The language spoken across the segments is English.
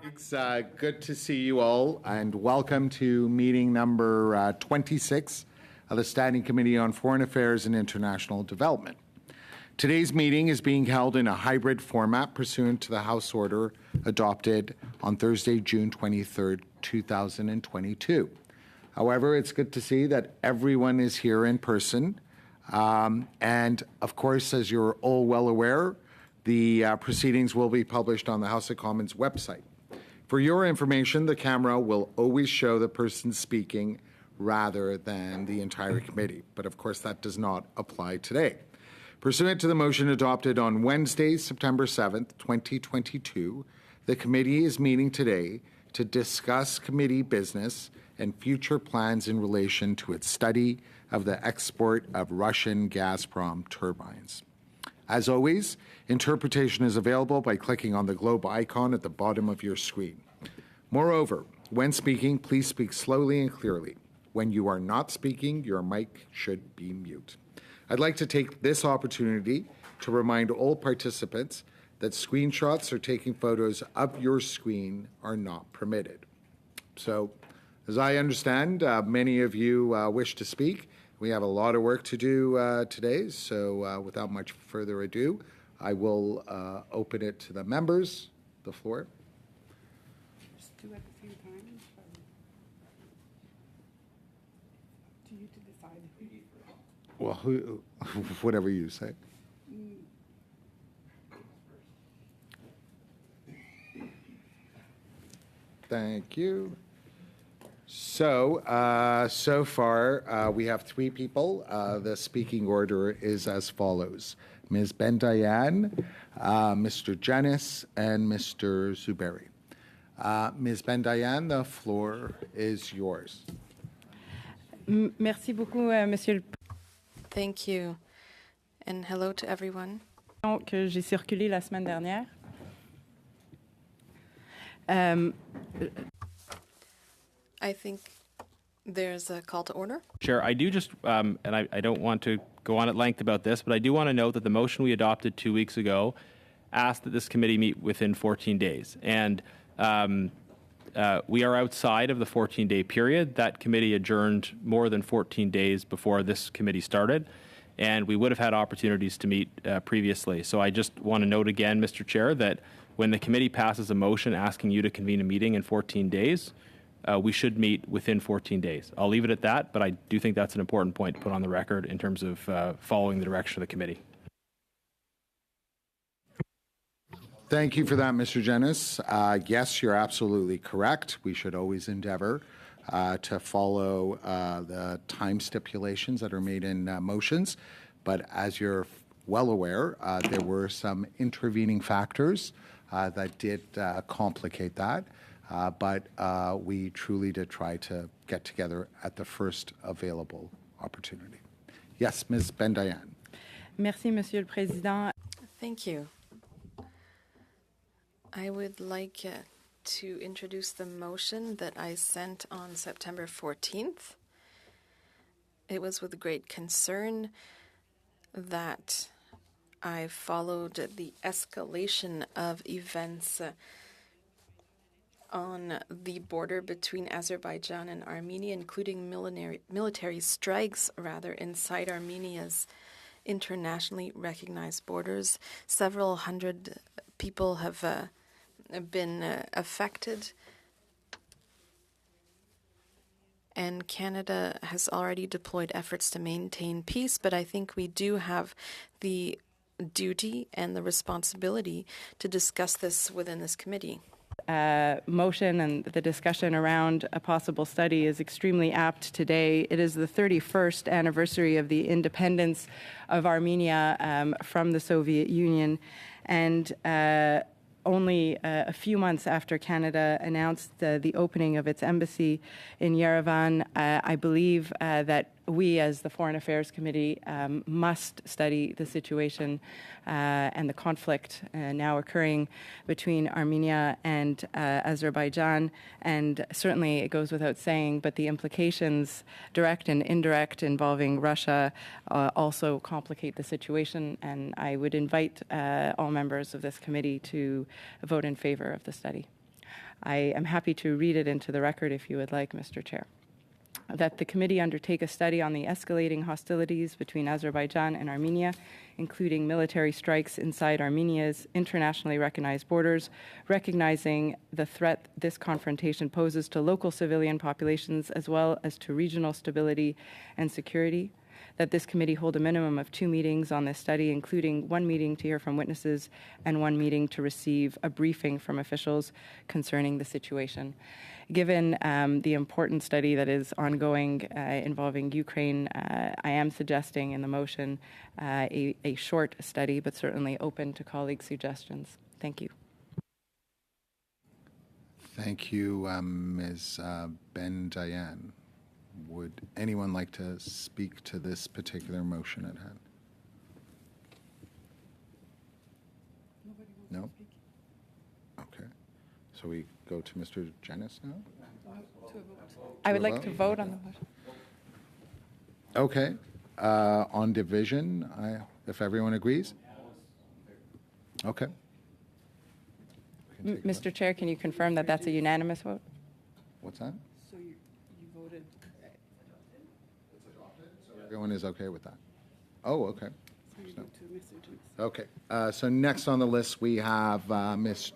It's good to see you all, and welcome to meeting number 26 of the Standing Committee on Foreign Affairs and International Development. Today's meeting is being held in a hybrid format pursuant to the House Order adopted on Thursday, June 23rd, 2022. However, it's good to see that everyone is here in person. And of course, as you're all well aware, the proceedings will be published on the House of Commons website. For your information, the camera will always show the person speaking rather than the entire committee. But of course, that does not apply today. Pursuant to the motion adopted on Wednesday, September 7th, 2022, the committee is meeting today to discuss committee business and future plans in relation to its study of the export of Russian Gazprom turbines. As always, interpretation is available by clicking on the globe icon at the bottom of your screen. Moreover, when speaking, please speak slowly and clearly. When you are not speaking, your mic should be mute. I'd like to take this opportunity to remind all participants that screenshots or taking photos of your screen are not permitted. So, as I understand, many of you wish to speak. We have a lot of work to do today, so without much further ado, I will open it to the members. The floor. Just do at the same time. To you to decide. Well, whatever you say. Thank you. So, so far, we have three people. The speaking order is as follows. Ms. Bendayan, Mr. Janis, and Mr. Zuberi. Ms. Bendayan, the floor is yours. Merci beaucoup, Monsieur. Thank you, and hello to everyone. Que j'ai circulé la semaine dernière. I think there's a call to order. Chair, I do just, and I don't want to go on at length about this, but I do want to note that the motion we adopted 2 weeks ago asked that this committee meet within 14 days. And we are outside of the 14-day period. That committee adjourned more than 14 days before this committee started, and we would have had opportunities to meet previously. So I just want to note again, Mr. Chair, that when the committee passes a motion asking you to convene a meeting in 14 days, we should meet within 14 days. I'll leave it at that, but I do think that's an important point to put on the record in terms of following the direction of the committee. Thank you for that, Mr. Janis. Yes, you're absolutely correct. We should always endeavor to follow the time stipulations that are made in motions. But as you're well aware, there were some intervening factors that did complicate that. But we truly did try to get together at the first available opportunity. Yes, Ms. Bendayan. Merci, Monsieur le Président. Thank you. I would like to introduce the motion that I sent on September 14th. It was with great concern that I followed the escalation of events on the border between Azerbaijan and Armenia, including military strikes, inside Armenia's internationally recognized borders. Several hundred people have been affected, and Canada has already deployed efforts to maintain peace, but I think we do have the duty and the responsibility to discuss this within this committee. Motion and the discussion around a possible study is extremely apt today. It is the 31st anniversary of the independence of Armenia from the Soviet Union, and only a few months after Canada announced the opening of its embassy in Yerevan, I believe that we, as the Foreign Affairs Committee, must study the situation and the conflict now occurring between Armenia and Azerbaijan. And certainly it goes without saying, but the implications, direct and indirect, involving Russia also complicate the situation. And I would invite all members of this committee to vote in favor of the study. I am happy to read it into the record if you would like, Mr. Chair. That the committee undertake a study on the escalating hostilities between Azerbaijan and Armenia, including military strikes inside Armenia's internationally recognized borders, recognizing the threat this confrontation poses to local civilian populations as well as to regional stability and security. That this committee hold a minimum of 2 meetings on this study, including 1 meeting to hear from witnesses and 1 meeting to receive a briefing from officials concerning the situation. Given the important study that is ongoing involving Ukraine, I am suggesting in the motion a short study, but certainly open to colleague suggestions. Thank you. Thank you, Ms. Ben Diane. Would anyone like to speak to this particular motion at hand? No? Okay. So we go to Mr. Janice now? I would like to vote on the motion. Okay. On division, if everyone agrees? Okay. Mr. Chair, can you confirm that that's a unanimous vote? What's that? So you voted. Everyone is okay with that? Oh, okay. Okay. So next on the list, we have Ms.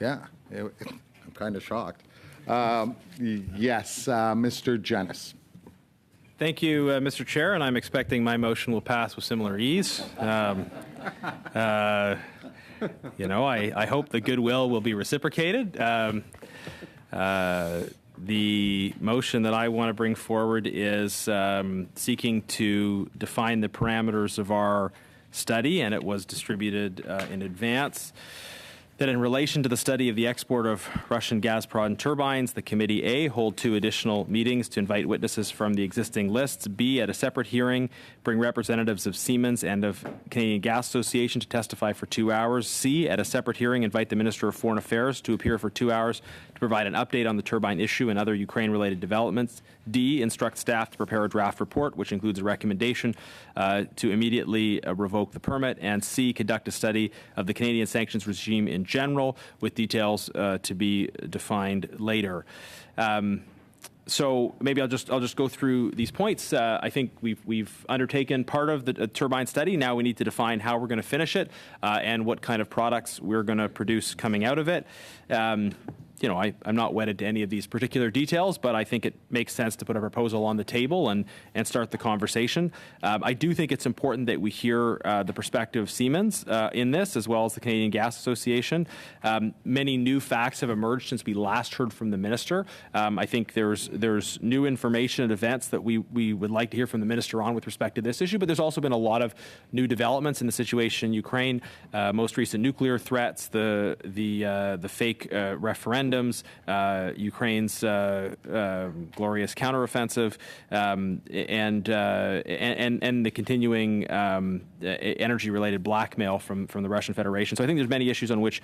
Yeah, I'm kind of shocked. Yes, Mr. Janice. Thank you, Mr. Chair, and I'm expecting my motion will pass with similar ease. I hope the goodwill will be reciprocated. The motion that I want to bring forward is seeking to define the parameters of our study, and it was distributed in advance. That in relation to the study of the export of Russian Gazprom turbines, the Committee A hold 2 additional meetings to invite witnesses from the existing lists. B, at a separate hearing, bring representatives of Siemens and of Canadian Gas Association to testify for 2 hours. C, at a separate hearing, invite the Minister of Foreign Affairs to appear for 2 hours to provide an update on the turbine issue and other Ukraine-related developments. D, instruct staff to prepare a draft report, which includes a recommendation to immediately revoke the permit. And C, conduct a study of the Canadian sanctions regime in general, with details to be defined later. So maybe I'll just go through these points. I think we've undertaken part of the turbine study. Now we need to define how we're going to finish it and what kind of products we're going to produce coming out of it. I'm not wedded to any of these particular details, but I think it makes sense to put a proposal on the table and start the conversation. I do think it's important that we hear the perspective of Siemens in this, as well as the Canadian Gas Association. Many new facts have emerged since we last heard from the minister. I think there's new information and events that we would like to hear from the minister on with respect to this issue, but there's also been a lot of new developments in the situation in Ukraine, most recent nuclear threats, the fake referendums, Ukraine's glorious counteroffensive, and the continuing energy-related blackmail from the Russian Federation. So I think there's many issues on which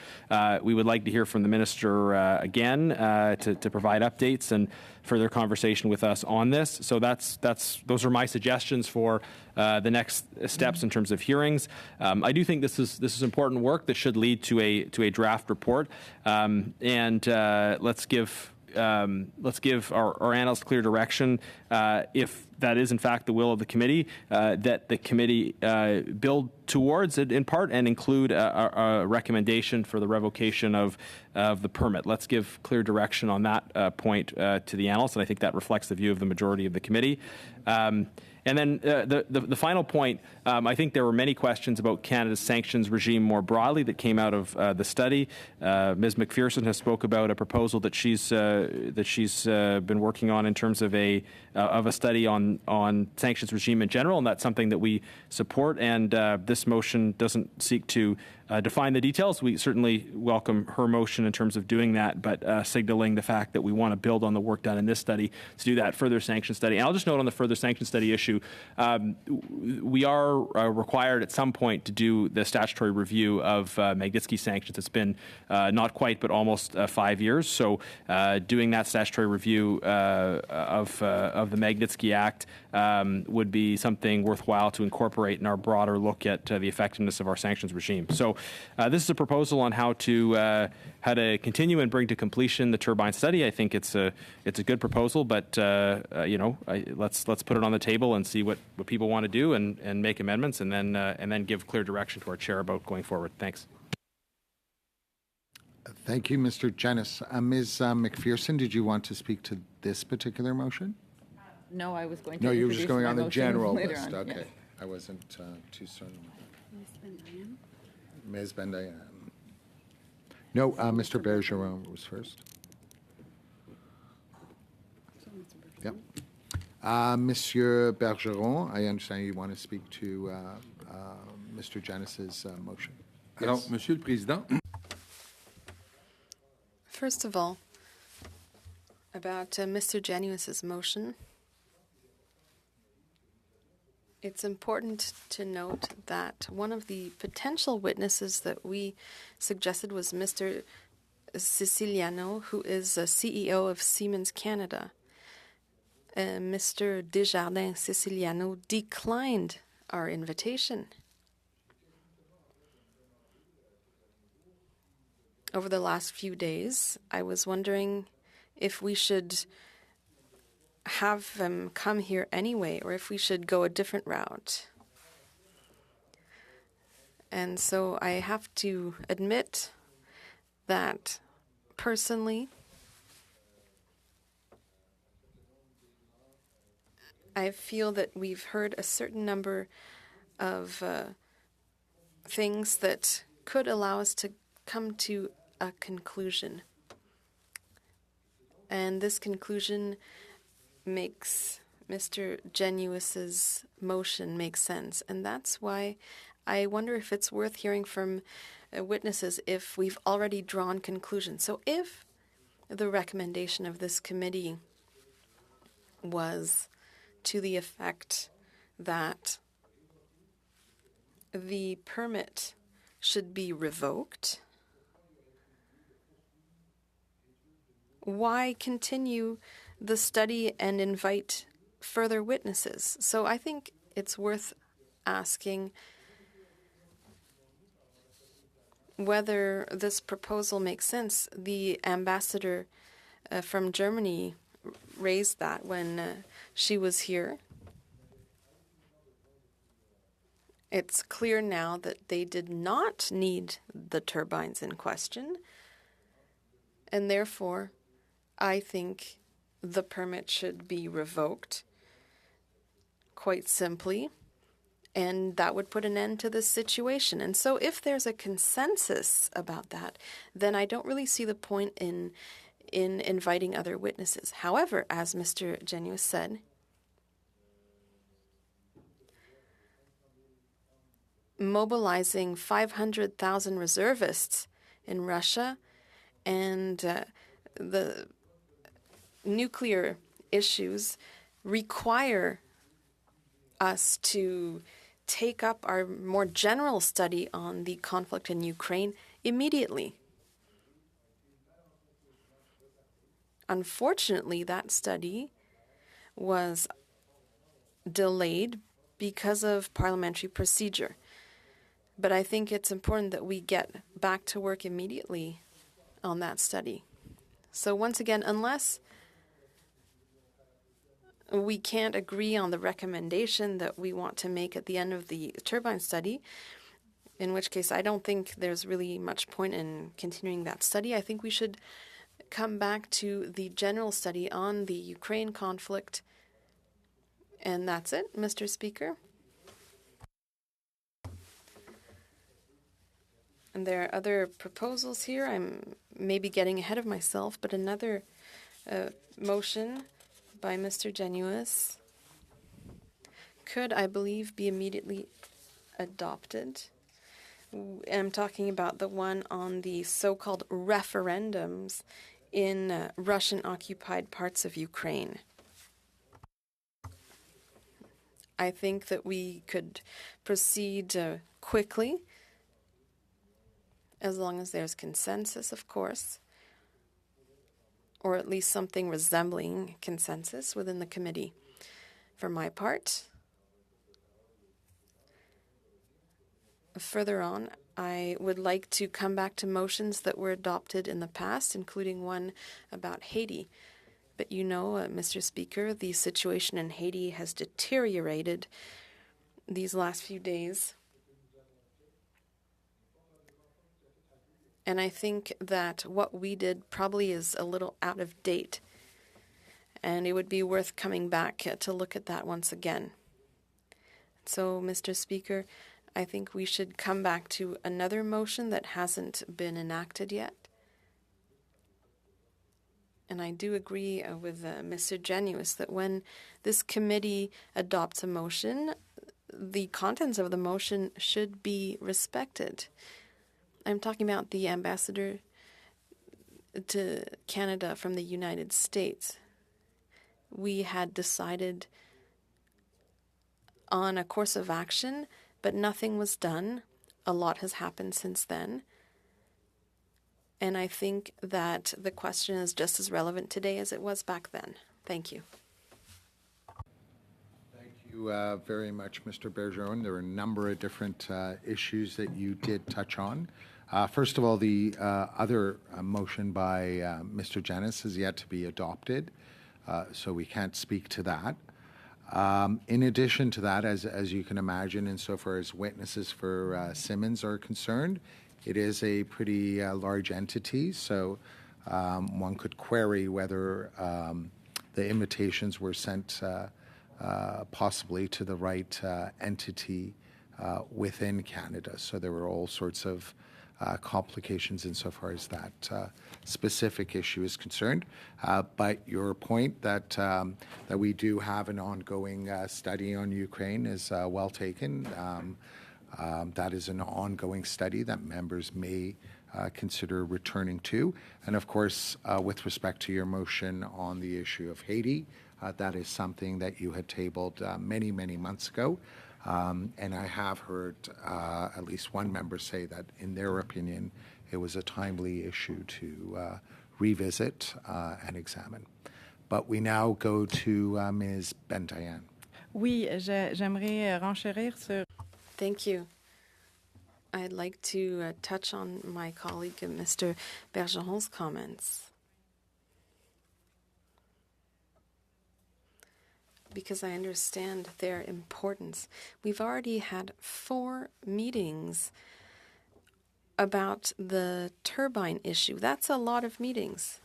we would like to hear from the minister again to provide updates and further conversation with us on this. So those are my suggestions for the next steps in terms of hearings. I do think this is important work that should lead to a draft report, and let's give our analysts clear direction if that is in fact the will of the committee, that the committee build towards it in part and include a recommendation for the revocation of the permit. Let's give clear direction on that point to the analysts, and I think that reflects the view of the majority of the committee. And then the final point, I think there were many questions about Canada's sanctions regime more broadly that came out of the study. Ms. McPherson has spoke about a proposal that she's been working on in terms of a study on sanctions regime in general, and that's something that we support. And this motion doesn't seek to define the details. We certainly welcome her motion in terms of doing that, but signaling the fact that we want to build on the work done in this study to do that further sanction study. And I'll just note on the further sanction study issue, to. We are required at some point to do the statutory review of Magnitsky sanctions. It's been not quite, but almost 5 years. So doing that statutory review of the Magnitsky Act would be something worthwhile to incorporate in our broader look at the effectiveness of our sanctions regime. So this is a proposal on how to continue and bring to completion the turbine study. I think it's a good proposal, but let's put it on the table and see what people want to do and make amendments, and then give clear direction to our chair about going forward. Thanks. Thank you, Mr. Jennis. Ms. McPherson, did you want to speak to this particular motion? No, I was going to. No, you were just going on the general later list. on, Okay. yes. I wasn't too certain. Ms. Bendayan. No, Mr. Bergeron was first. Yep. Monsieur Bergeron, I understand you want to speak to Mr. Janis's motion. Alors, Monsieur le Président. First of all, about Mr. Januis's motion, it's important to note that one of the potential witnesses that we suggested was Mr. Siciliano, who is a CEO of Siemens Canada. Mr. Desjardins Siciliano declined our invitation. Over the last few days, I was wondering if we should have them come here anyway, or if we should go a different route. And so I have to admit that personally, I feel that we've heard a certain number of things that could allow us to come to a conclusion. And this conclusion makes Mr. Januis's motion make sense. And that's why I wonder if it's worth hearing from witnesses if we've already drawn conclusions. So if the recommendation of this committee was to the effect that the permit should be revoked, why continue the study and invite further witnesses? So I think it's worth asking whether this proposal makes sense. The ambassador from Germany raised that when she was here. It's clear now that they did not need the turbines in question, and therefore I think the permit should be revoked, quite simply, and that would put an end to this situation. And so if there's a consensus about that, then I don't really see the point in inviting other witnesses. However, as Mr. Januis said, mobilizing 500,000 reservists in Russia and the nuclear issues require us to take up our more general study on the conflict in Ukraine immediately. Unfortunately, that study was delayed because of parliamentary procedure. But I think it's important that we get back to work immediately on that study. So once again, unless we can't agree on the recommendation that we want to make at the end of the turbine study, in which case I don't think there's really much point in continuing that study. I think we should come back to the general study on the Ukraine conflict. And that's it, Mr. Speaker. And there are other proposals here. I'm maybe getting ahead of myself, but another motion by Mr. Januis could, I believe, be immediately adopted. I'm talking about the one on the so-called referendums in Russian-occupied parts of Ukraine. I think that we could proceed quickly, as long as there's consensus, of course, or at least something resembling consensus within the committee. For my part, further on, I would like to come back to motions that were adopted in the past, including one about Haiti. But you know, Mr. Speaker, the situation in Haiti has deteriorated these last few days. And I think that what we did probably is a little out of date. And it would be worth coming back to look at that once again. So, Mr. Speaker, I think we should come back to another motion that hasn't been enacted yet. And I do agree with Mr. Genuis that when this committee adopts a motion, the contents of the motion should be respected. I'm talking about the ambassador to Canada from the United States. We had decided on a course of action, but nothing was done. A lot has happened since then. And I think that the question is just as relevant today as it was back then. Thank you. Thank you very much, Mr. Bergeron. There are a number of different issues that you did touch on. First of all, the other motion by Mr. Janis has yet to be adopted, so we can't speak to that. In addition to that, as you can imagine, insofar as witnesses for Simmons are concerned, it is a pretty large entity, so one could query whether the invitations were sent possibly to the right entity within Canada. So there were all sorts of complications insofar as that specific issue is concerned. But your point that we do have an ongoing study on Ukraine is well taken. That is an ongoing study that members may consider returning to. And of course, with respect to your motion on the issue of Haiti, that is something that you had tabled many, many months ago. And I have heard at least one member say that, in their opinion, it was a timely issue to revisit and examine. But we now go to Ms. Bentayan. Oui, j'aimerais renchérir sur. Thank you. I'd like to touch on my colleague, Mr. Bergeron's comments, because I understand their importance. We've already had 4 meetings about the turbine issue. That's a lot of meetings.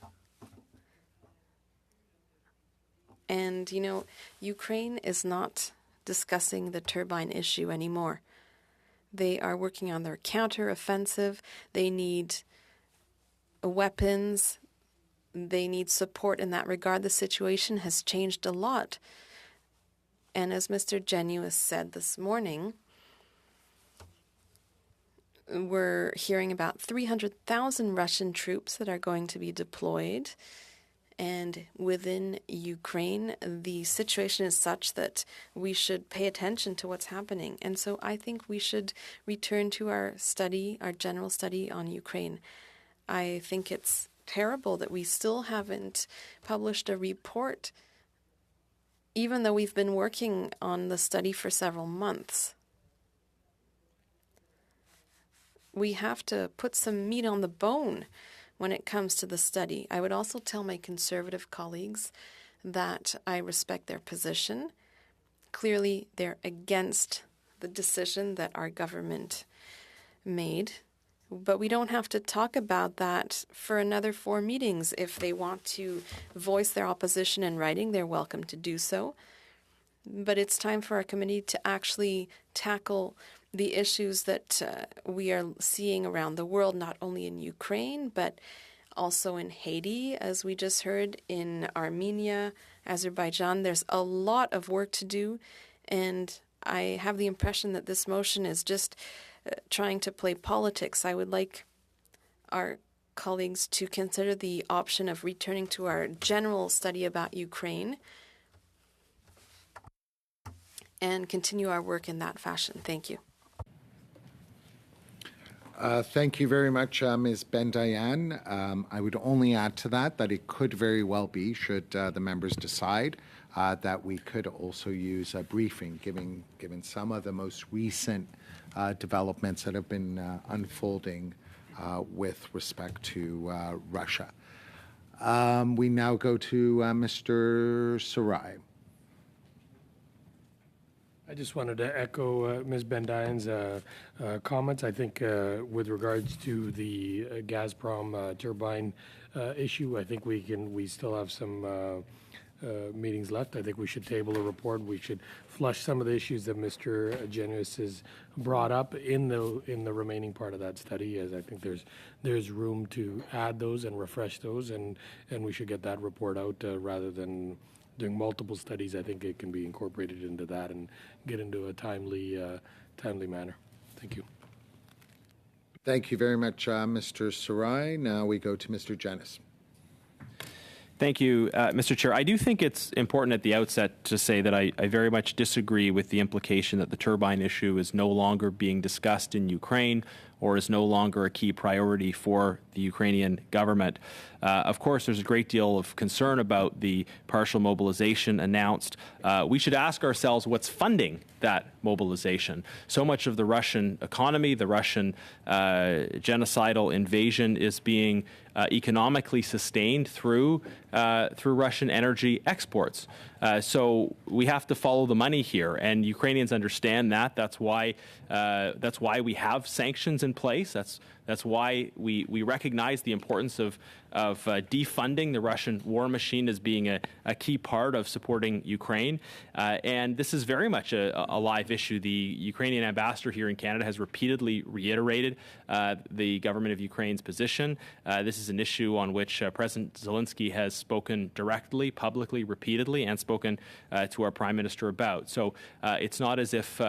And, you know, Ukraine is not discussing the turbine issue anymore. They are working on their counteroffensive. They need weapons. They need support in that regard. The situation has changed a lot. And as Mr. Genuis said this morning, we're hearing about 300,000 Russian troops that are going to be deployed. And within Ukraine, the situation is such that we should pay attention to what's happening. And so I think we should return to our study, our general study on Ukraine. I think it's terrible that we still haven't published a report, even though we've been working on the study for several months. We have to put some meat on the bone when it comes to the study. I would also tell my conservative colleagues that I respect their position. Clearly, they're against the decision that our government made. But we don't have to talk about that for another 4 meetings. If they want to voice their opposition in writing, they're welcome to do so. But it's time for our committee to actually tackle the issues that we are seeing around the world, not only in Ukraine, but also in Haiti, as we just heard, in Armenia, Azerbaijan. There's a lot of work to do, and I have the impression that this motion is just trying to play politics. I would like our colleagues to consider the option of returning to our general study about Ukraine and continue our work in that fashion. Thank you. Thank you very much, Ms. Bendayan. I would only add to that it could very well be, should the members decide, that we could also use a briefing, given some of the most recent developments that have been unfolding with respect to Russia. We now go to Mr. Sarai. I just wanted to echo Ms. Bendayan's comments. I think with regards to the Gazprom turbine issue, I think we still have some meetings left. I think we should table a report. We should flush some of the issues that Mr. Genuis has brought up in the remaining part of that study, as I think there's room to add those and refresh those, and we should get that report out rather than doing multiple studies. I think it can be incorporated into that and get into a timely manner. Thank you. Thank you very much, Mr. Sarai. Now we go to Mr. Genuis. Thank you, Mr. Chair. I do think it's important at the outset to say that I very much disagree with the implication that the turbine issue is no longer being discussed in Ukraine or is no longer a key priority for the Ukrainian government. Of course, there's a great deal of concern about the partial mobilization announced. We should ask ourselves what's funding that mobilization. So much of the Russian economy, the Russian genocidal invasion is being economically sustained through Russian energy exports. So we have to follow the money here, and Ukrainians understand that. That's why we have sanctions in place. That's why we recognize the importance of defunding the Russian war machine as being a key part of supporting Ukraine. And this is very much a live issue. The Ukrainian ambassador here in Canada has repeatedly reiterated the government of Ukraine's position. This is an issue on which President Zelensky has spoken directly, publicly, repeatedly, and spoken to our Prime Minister about. So it's not as if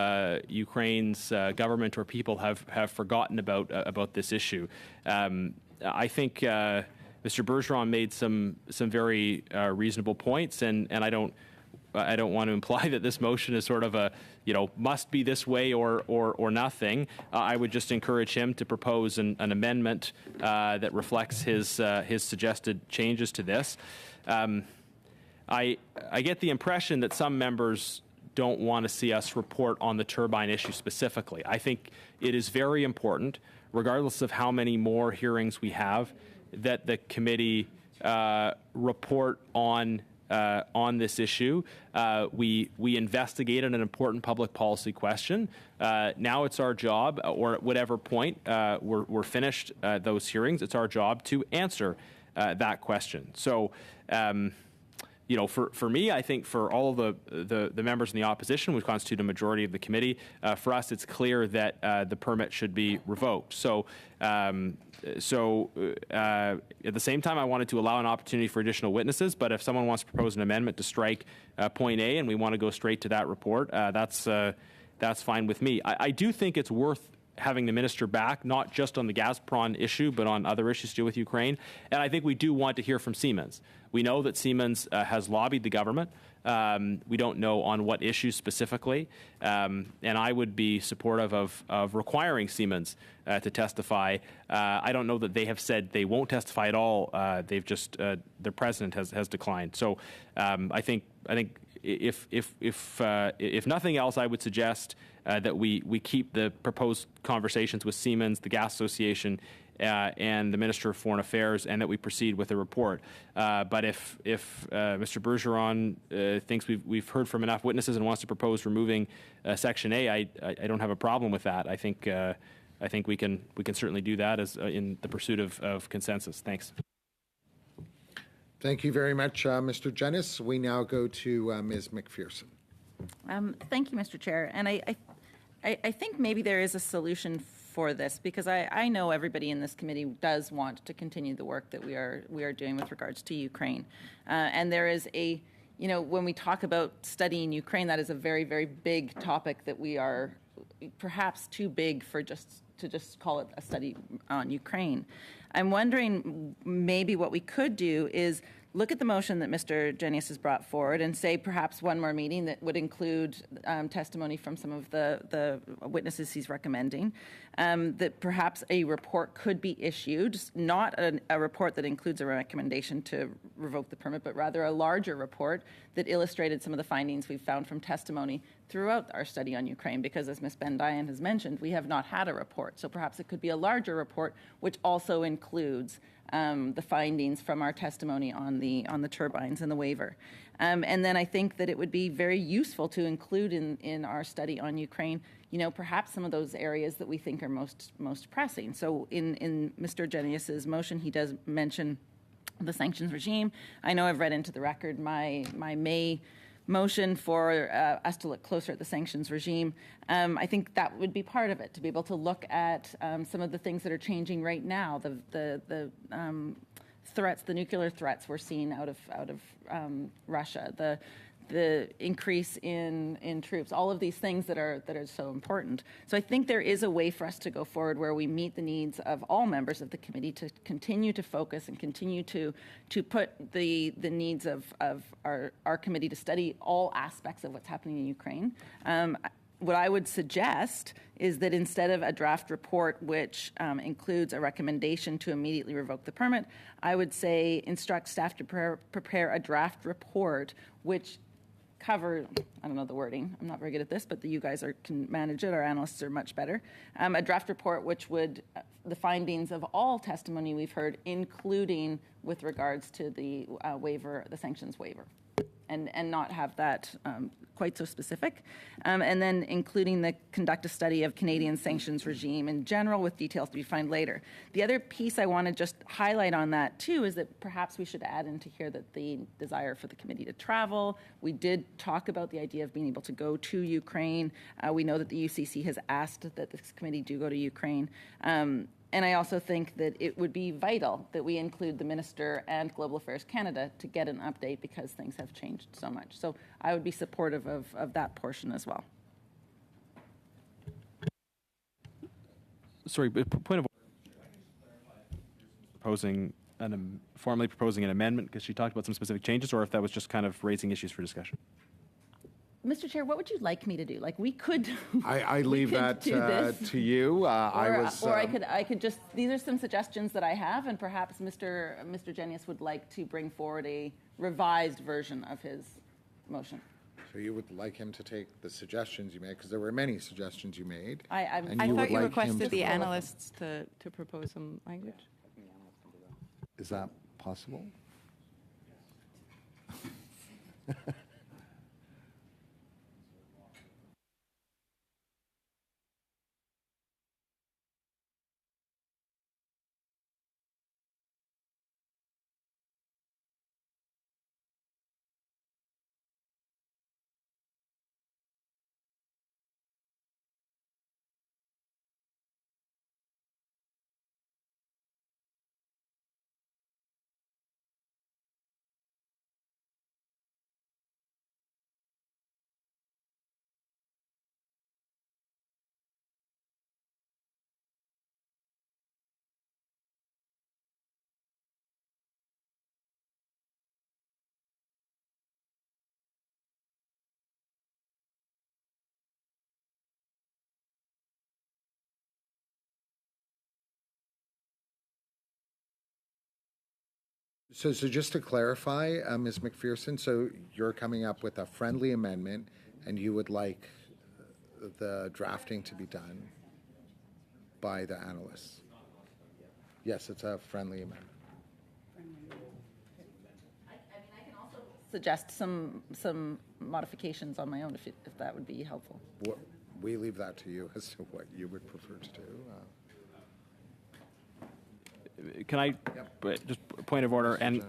Ukraine's government or people have forgotten about this issue. I think Mr. Bergeron made some very reasonable points, and I don't want to imply that this motion is sort of a must be this way or nothing. I would just encourage him to propose an amendment that reflects his suggested changes to this. I get the impression that some members don't want to see us report on the turbine issue specifically. I think it is very important, regardless of how many more hearings we have, that the committee report on this issue. We investigated an important public policy question. Now it's our job, or at whatever point we're finished those hearings, it's our job to answer that question. So, for me, I think for all of the members in the opposition, which constitute a majority of the committee, for us, it's clear that the permit should be revoked. So at the same time, I wanted to allow an opportunity for additional witnesses, but if someone wants to propose an amendment to strike point A and we want to go straight to that report, that's fine with me. I do think it's worth having the minister back, not just on the Gazprom issue, but on other issues to do with Ukraine. And I think we do want to hear from Siemens. We know that Siemens has lobbied the government. We don't know on what issues specifically. And I would be supportive of requiring Siemens to testify. I don't know that they have said they won't testify at all. They've just, their president has declined. So I think if nothing else, I would suggest that we keep the proposed conversations with Siemens, the Gas Association, and the Minister of Foreign Affairs, and that we proceed with the report. But if Mr. Bergeron thinks we've heard from enough witnesses and wants to propose removing Section A, I don't have a problem with that. I think we can certainly do that as in the pursuit of consensus. Thanks. Thank you very much, Mr. Genuis. We now go to Ms. McPherson. Thank you, Mr. Chair. And I think maybe there is a solution for this, because I know everybody in this committee does want to continue the work that we are doing with regards to Ukraine. And there is when we talk about studying Ukraine, that is a very, very big topic that we are perhaps too big for to just call it a study on Ukraine. I'm wondering maybe what we could do is look at the motion that Mr. Genius has brought forward and say perhaps one more meeting that would include testimony from some of the witnesses he's recommending, that perhaps a report could be issued, not a report that includes a recommendation to revoke the permit, but rather a larger report that illustrated some of the findings we've found from testimony throughout our study on Ukraine, because as Ms. Ben-Dayan has mentioned, we have not had a report. So perhaps it could be a larger report, which also includes the findings from our testimony on the turbines and the waiver. And then I think that it would be very useful to include in our study on Ukraine, perhaps some of those areas that we think are most pressing. So in Mr. Genius's motion, he does mention the sanctions regime. I know I've read into the record my May motion for us to look closer at the sanctions regime. I think that would be part of it, to be able to look at some of the things that are changing right now, the threats, the nuclear threats we're seeing out of Russia, the increase in troops, all of these things that are so important. So I think there is a way for us to go forward where we meet the needs of all members of the committee to continue to focus and continue to put the needs of our committee to study all aspects of what's happening in Ukraine. What I would suggest is that instead of a draft report which includes a recommendation to immediately revoke the permit, I would say instruct staff to prepare a draft report which cover, I don't know the wording, I'm not very good at this, but you guys can manage it, our analysts are much better. A draft report which would, the findings of all testimony we've heard, including with regards to the waiver, the sanctions waiver, and not have that quite so specific. And then including the conduct a study of Canadian sanctions regime in general with details to be defined later. The other piece I want to just highlight on that too is that perhaps we should add into here that the desire for the committee to travel. We did talk about the idea of being able to go to Ukraine. We know that the UCC has asked that this committee do go to Ukraine. And I also think that it would be vital that we include the Minister and Global Affairs Canada to get an update because things have changed so much. So I would be supportive of that portion as well. Sorry, but point of formally proposing an amendment because she talked about some specific changes, or if that was just kind of raising issues for discussion. Mr. Chair, what would you like me to do? Like, we could. I leave that to you. I could just. These are some suggestions that I have, and perhaps Mr. Genius would like to bring forward a revised version of his motion. So you would like him to take the suggestions you made, because there were many suggestions you made. I thought you requested the analysts to propose some language. Is that possible? So just to clarify, Ms. McPherson, so you're coming up with a friendly amendment, and you would like the drafting to be done by the analysts? Yes, it's a friendly amendment. I can also suggest some modifications on my own if that would be helpful. We leave that to you as to what you would prefer to do. Can I, just a point of order, and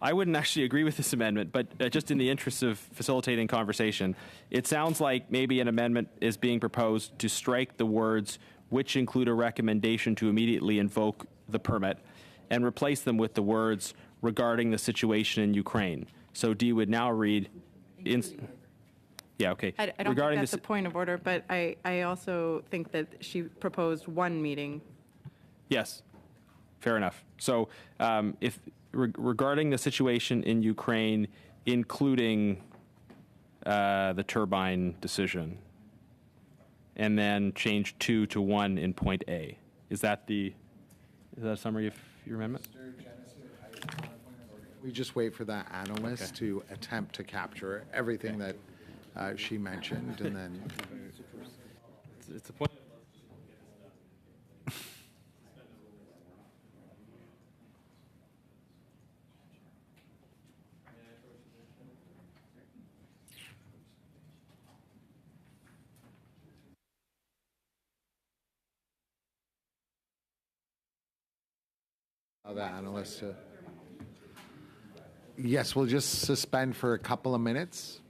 I wouldn't actually agree with this amendment, but just in the interest of facilitating conversation, it sounds like maybe an amendment is being proposed to strike the words which include a recommendation to immediately invoke the permit and replace them with the words regarding the situation in Ukraine. So D would now read, yeah, okay. I don't think that's a point of order, but I also think that she proposed one meeting. Yes. Fair enough. So if regarding the situation in Ukraine, including the turbine decision, and then change 2 to 1 in point A. Is that a summary of your amendment? We just wait for that analyst to attempt to capture everything that she mentioned, and then It's a point. the analyst to. Yes, we'll just suspend for a couple of minutes.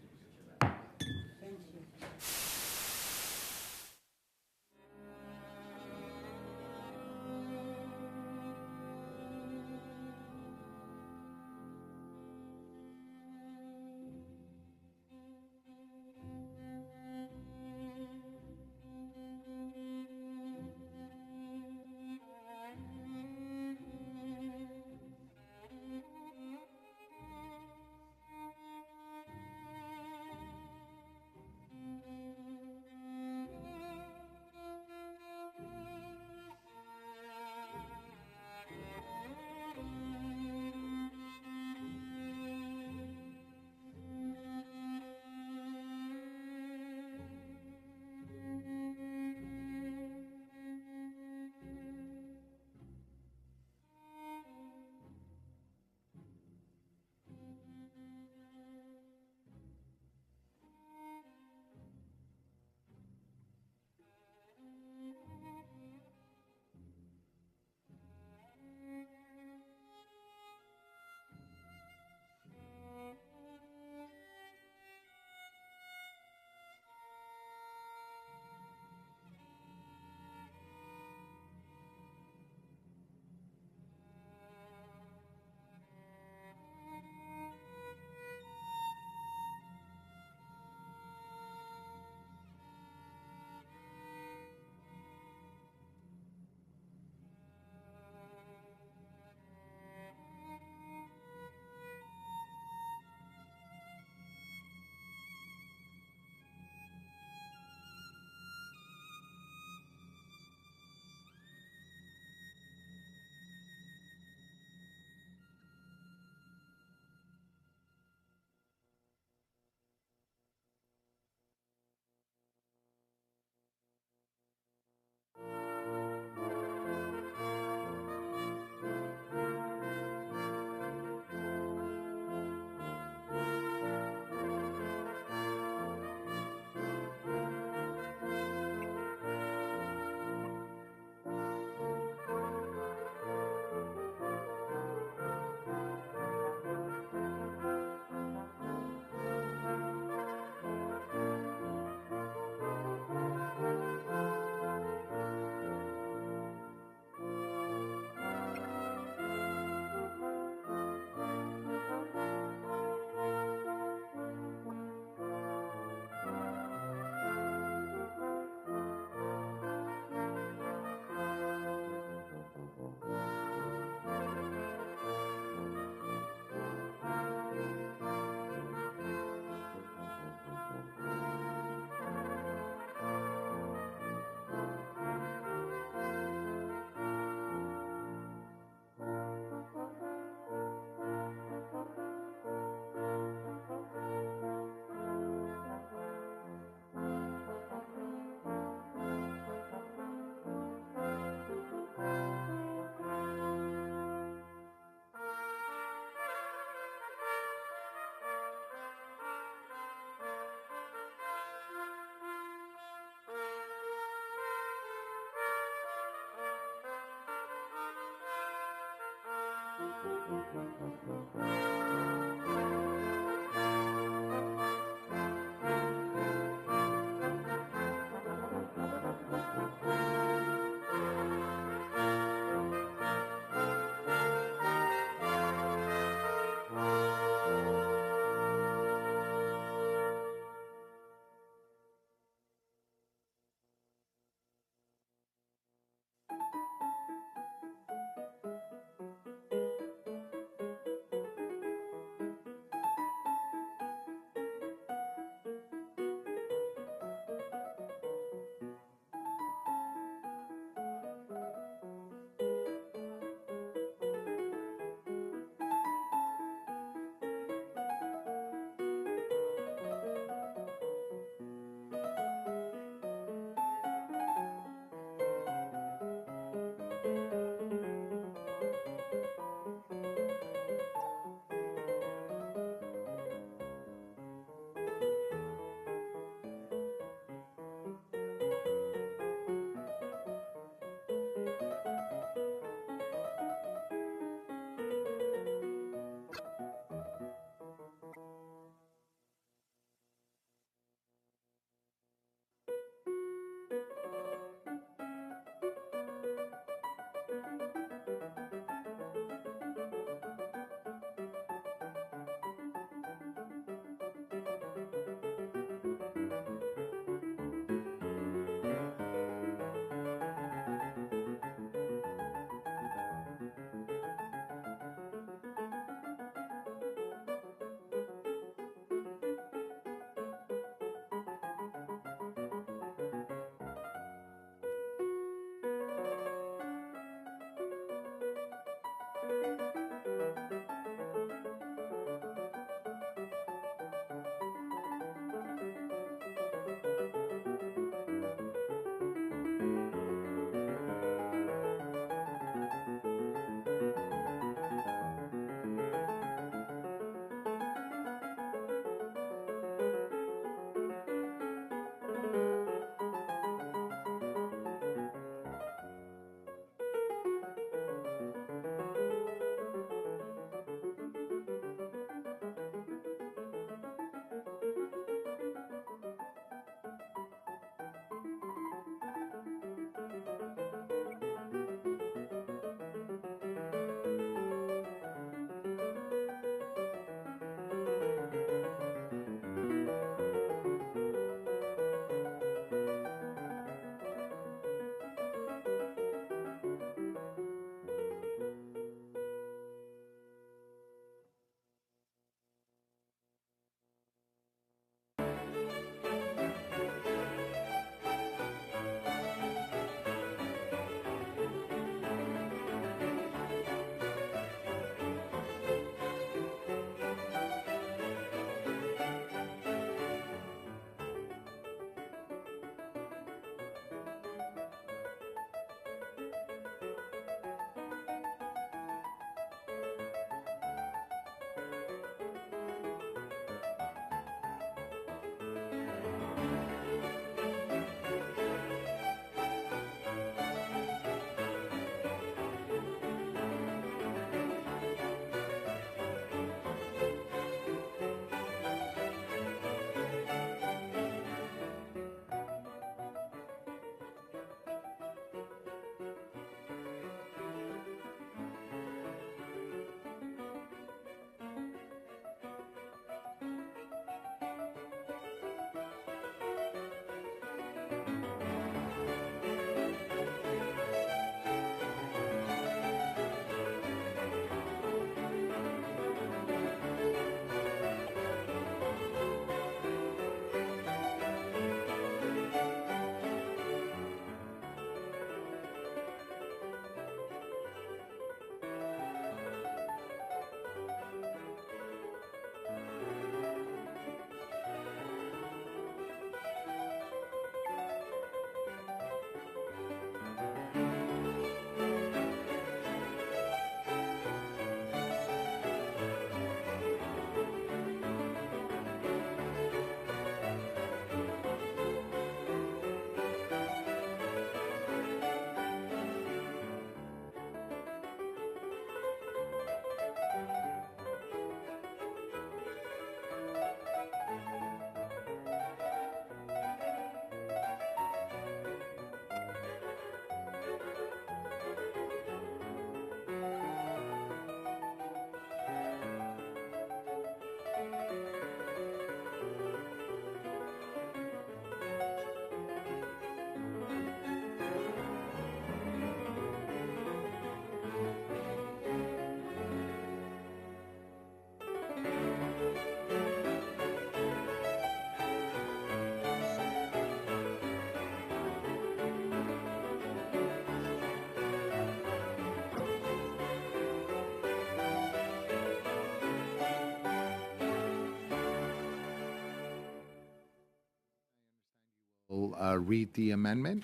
We'll read the amendment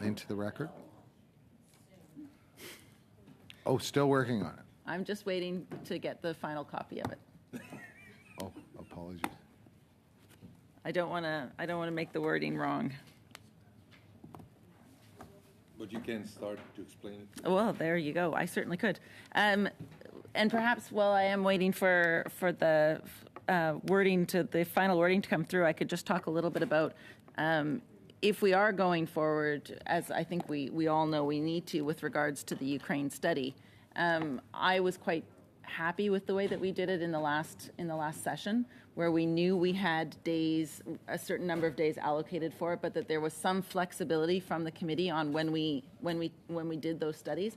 into the record. Oh, still working on it. I'm just waiting to get the final copy of it. Oh, apologies. I don't want to make the wording wrong. But you can start to explain it. Well, there you go. I certainly could. And perhaps while I am waiting for the the final wording to come through, I could just talk a little bit about if we are going forward, as I think we all know we need to with regards to the Ukraine study. I was quite happy with the way that we did it in the last session, where we knew we had days, a certain number of days allocated for it, but that there was some flexibility from the committee on when we did those studies,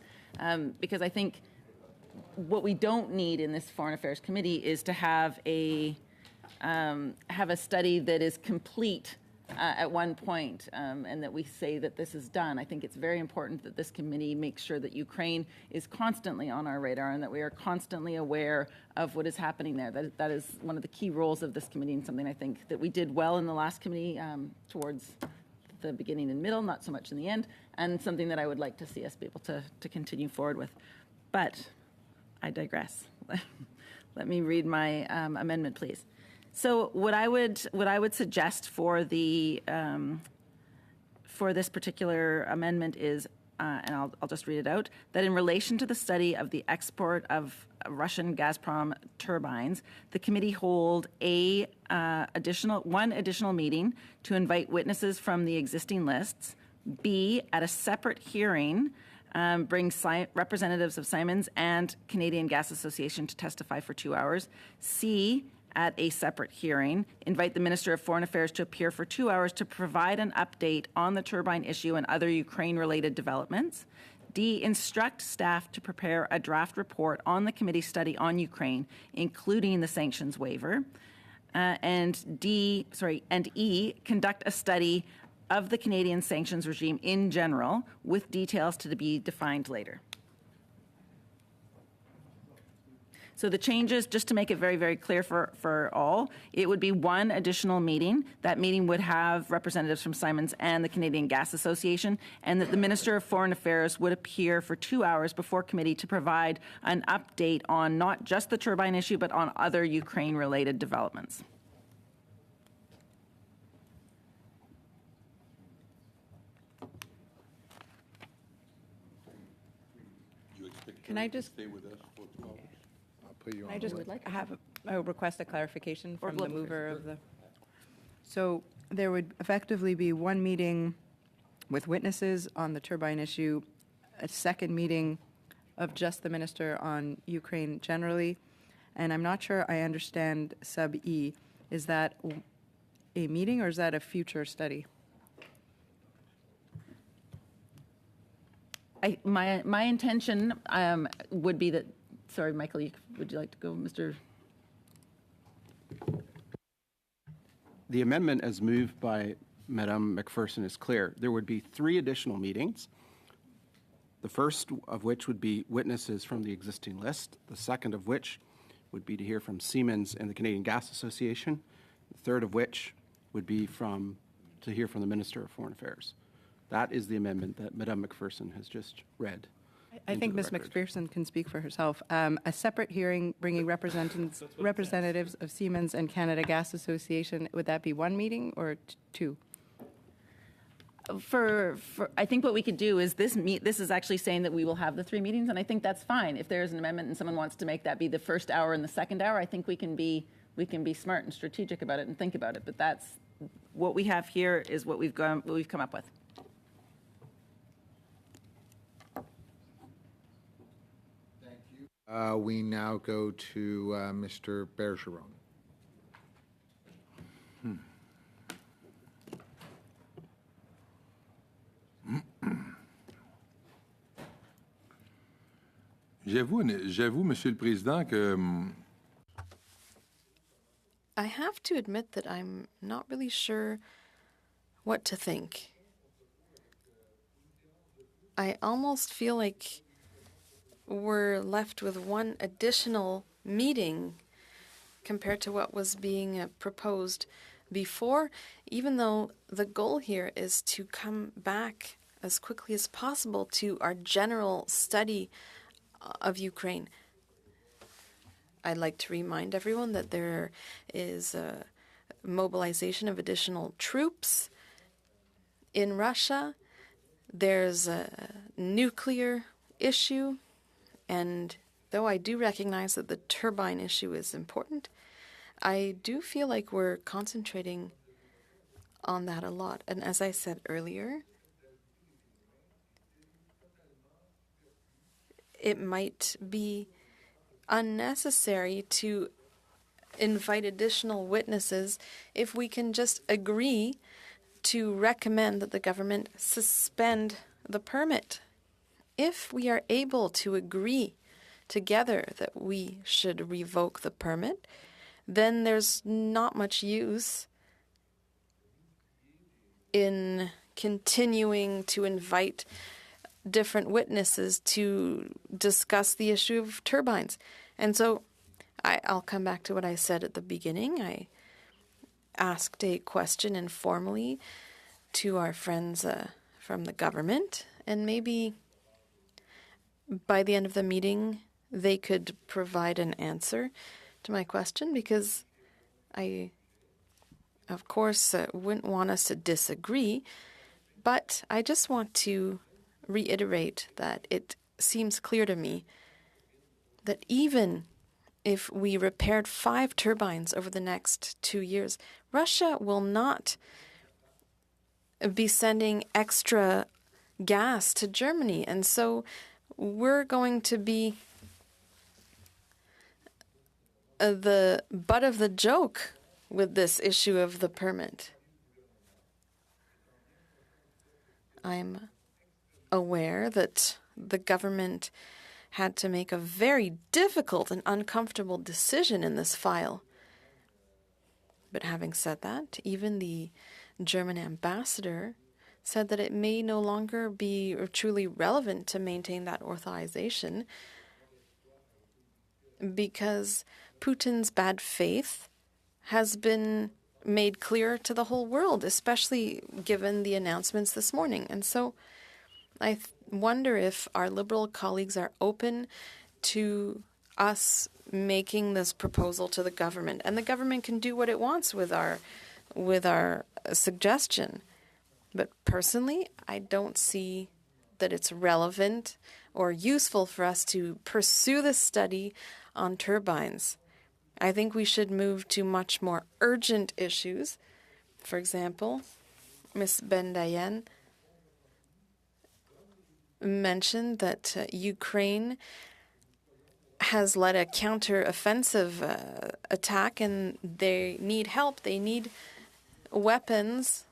because I think what we don't need in this Foreign Affairs Committee is to have a study that is complete at one point, and that we say that this is done. I think it's very important that this committee makes sure that Ukraine is constantly on our radar and that we are constantly aware of what is happening there. That is one of the key roles of this committee, and something I think that we did well in the last committee towards the beginning and middle, not so much in the end, and something that I would like to see us be able to continue forward with. But I digress. Let me read my amendment, please. So what I would suggest for the for this particular amendment is, and I'll just read it out, that in relation to the study of the export of Russian Gazprom turbines, the committee hold one additional meeting to invite witnesses from the existing lists. B, at a separate hearing, bring representatives of Simons and Canadian Gas Association to testify for 2 hours. C, at a separate hearing, invite the Minister of Foreign Affairs to appear for 2 hours to provide an update on the turbine issue and other Ukraine-related developments. D, instruct staff to prepare a draft report on the committee study on Ukraine, including the sanctions waiver. And E, conduct a study of the Canadian sanctions regime in general, with details to be defined later. So the changes, just to make it very, very clear for all, it would be one additional meeting. That meeting would have representatives from Simons and the Canadian Gas Association, and that the Minister of Foreign Affairs would appear for 2 hours before committee to provide an update on not just the turbine issue, but on other Ukraine-related developments. You expect Can her I to just- stay with us for 2 hours? Put you on I just hold. have a request a clarification from the Global mover of the. So there would effectively be one meeting with witnesses on the turbine issue, a second meeting of just the minister on Ukraine generally, and I'm not sure I understand sub E. Is that a meeting or is that a future study? My intention would be that. Sorry, Michael, would you like to go, Mr.? The amendment as moved by Madame McPherson is clear. There would be 3 additional meetings, the first of which would be witnesses from the existing list, the second of which would be to hear from Siemens and the Canadian Gas Association, the third of which would be to hear from the Minister of Foreign Affairs. That is the amendment that Madame McPherson has just read. I think Ms. McPherson can speak for herself. A separate hearing bringing representatives of Siemens and Canada Gas Association, would that be one meeting or 2? I think what we could do is this is actually saying that we will have the 3 meetings, and I think that's fine. If there's an amendment and someone wants to make that be the first hour and the second hour, I think we can be smart and strategic about it and think about it. But that's what we have here is what we've come up with. We now go to Mr. Bergeron. J'avoue, Monsieur le Président, que I have to admit that I'm not really sure what to think. I almost feel like we're left with one additional meeting compared to what was being proposed. before, even though the goal here is to come back as quickly as possible to our general study of Ukraine. I'd like to remind everyone that there is a mobilization of additional troops in Russia. There's a nuclear issue, and though I do recognize that the turbine issue is important, I do feel like we're concentrating on that a lot. And as I said earlier, it might be unnecessary to invite additional witnesses if we can just agree to recommend that the government suspend the permit. If we are able to agree together that we should revoke the permit, then there's not much use in continuing to invite different witnesses to discuss the issue of turbines. And so I'll come back to what I said at the beginning. I asked a question informally to our friends from the government, and maybe by the end of the meeting they could provide an answer to my question, because I, of course, wouldn't want us to disagree, but I just want to reiterate that it seems clear to me that even if we repaired 5 turbines over the next 2 years, Russia will not be sending extra gas to Germany. And so we're going to be the butt of the joke with this issue of the permit. I'm aware that the government had to make a very difficult and uncomfortable decision in this file. But having said that, even the German ambassador said that it may no longer be truly relevant to maintain that authorization because Putin's bad faith has been made clear to the whole world, especially given the announcements this morning. And so I wonder if our Liberal colleagues are open to us making this proposal to the government, and the government can do what it wants with our suggestion. But personally, I don't see that it's relevant or useful for us to pursue this study on turbines. I think we should move to much more urgent issues. For example, Ms. Bendayen mentioned that Ukraine has led a counter-offensive attack and they need help. They need weapons.